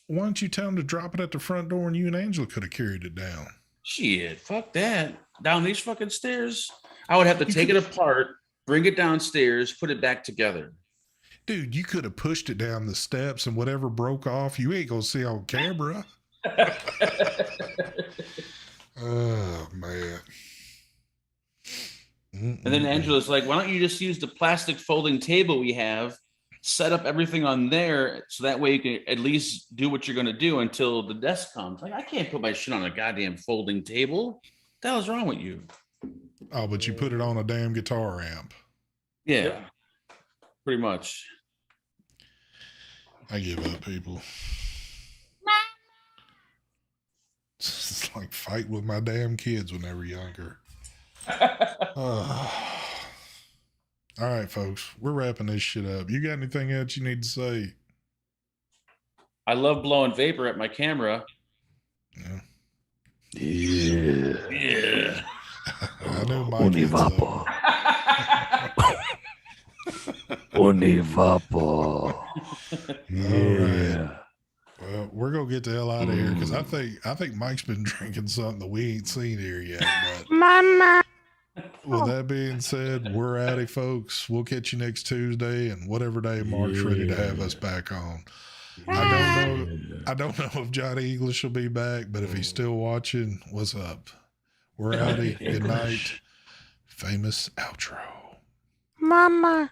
S3: Why don't you tell them to drop it at the front door and you and Angela could have carried it down?
S1: Shit, fuck that. Down these fucking stairs. I would have to take it apart, bring it downstairs, put it back together.
S3: Dude, you could have pushed it down the steps and whatever broke off, you ain't going to see on camera. Oh, man.
S1: And then Angela's like, why don't you just use the plastic folding table we have, set up everything on there so that way you can at least do what you're going to do until the desk comes. Like, I can't put my shit on a goddamn folding table. What the hell is wrong with you?
S3: Oh, but you put it on a damn guitar amp.
S1: Yeah, pretty much.
S3: I give up, people. It's like fight with my damn kids when they were younger. All right, folks, we're wrapping this shit up. You got anything else you need to say?
S1: I love blowing vapor at my camera.
S3: Yeah.
S2: Yeah.
S3: I knew Mike had something.
S2: Univapo.
S3: All right. Well, we're gonna get the hell out of here because I think Mike's been drinking something that we ain't seen here yet. But
S4: Mama.
S3: with that being said, we're at it, folks. We'll catch you next Tuesday and whatever day Mark's ready to have us back on. I don't know if Johnny English will be back, but if he's still watching, what's up? We're out. Good night. Famous outro.
S4: Mama.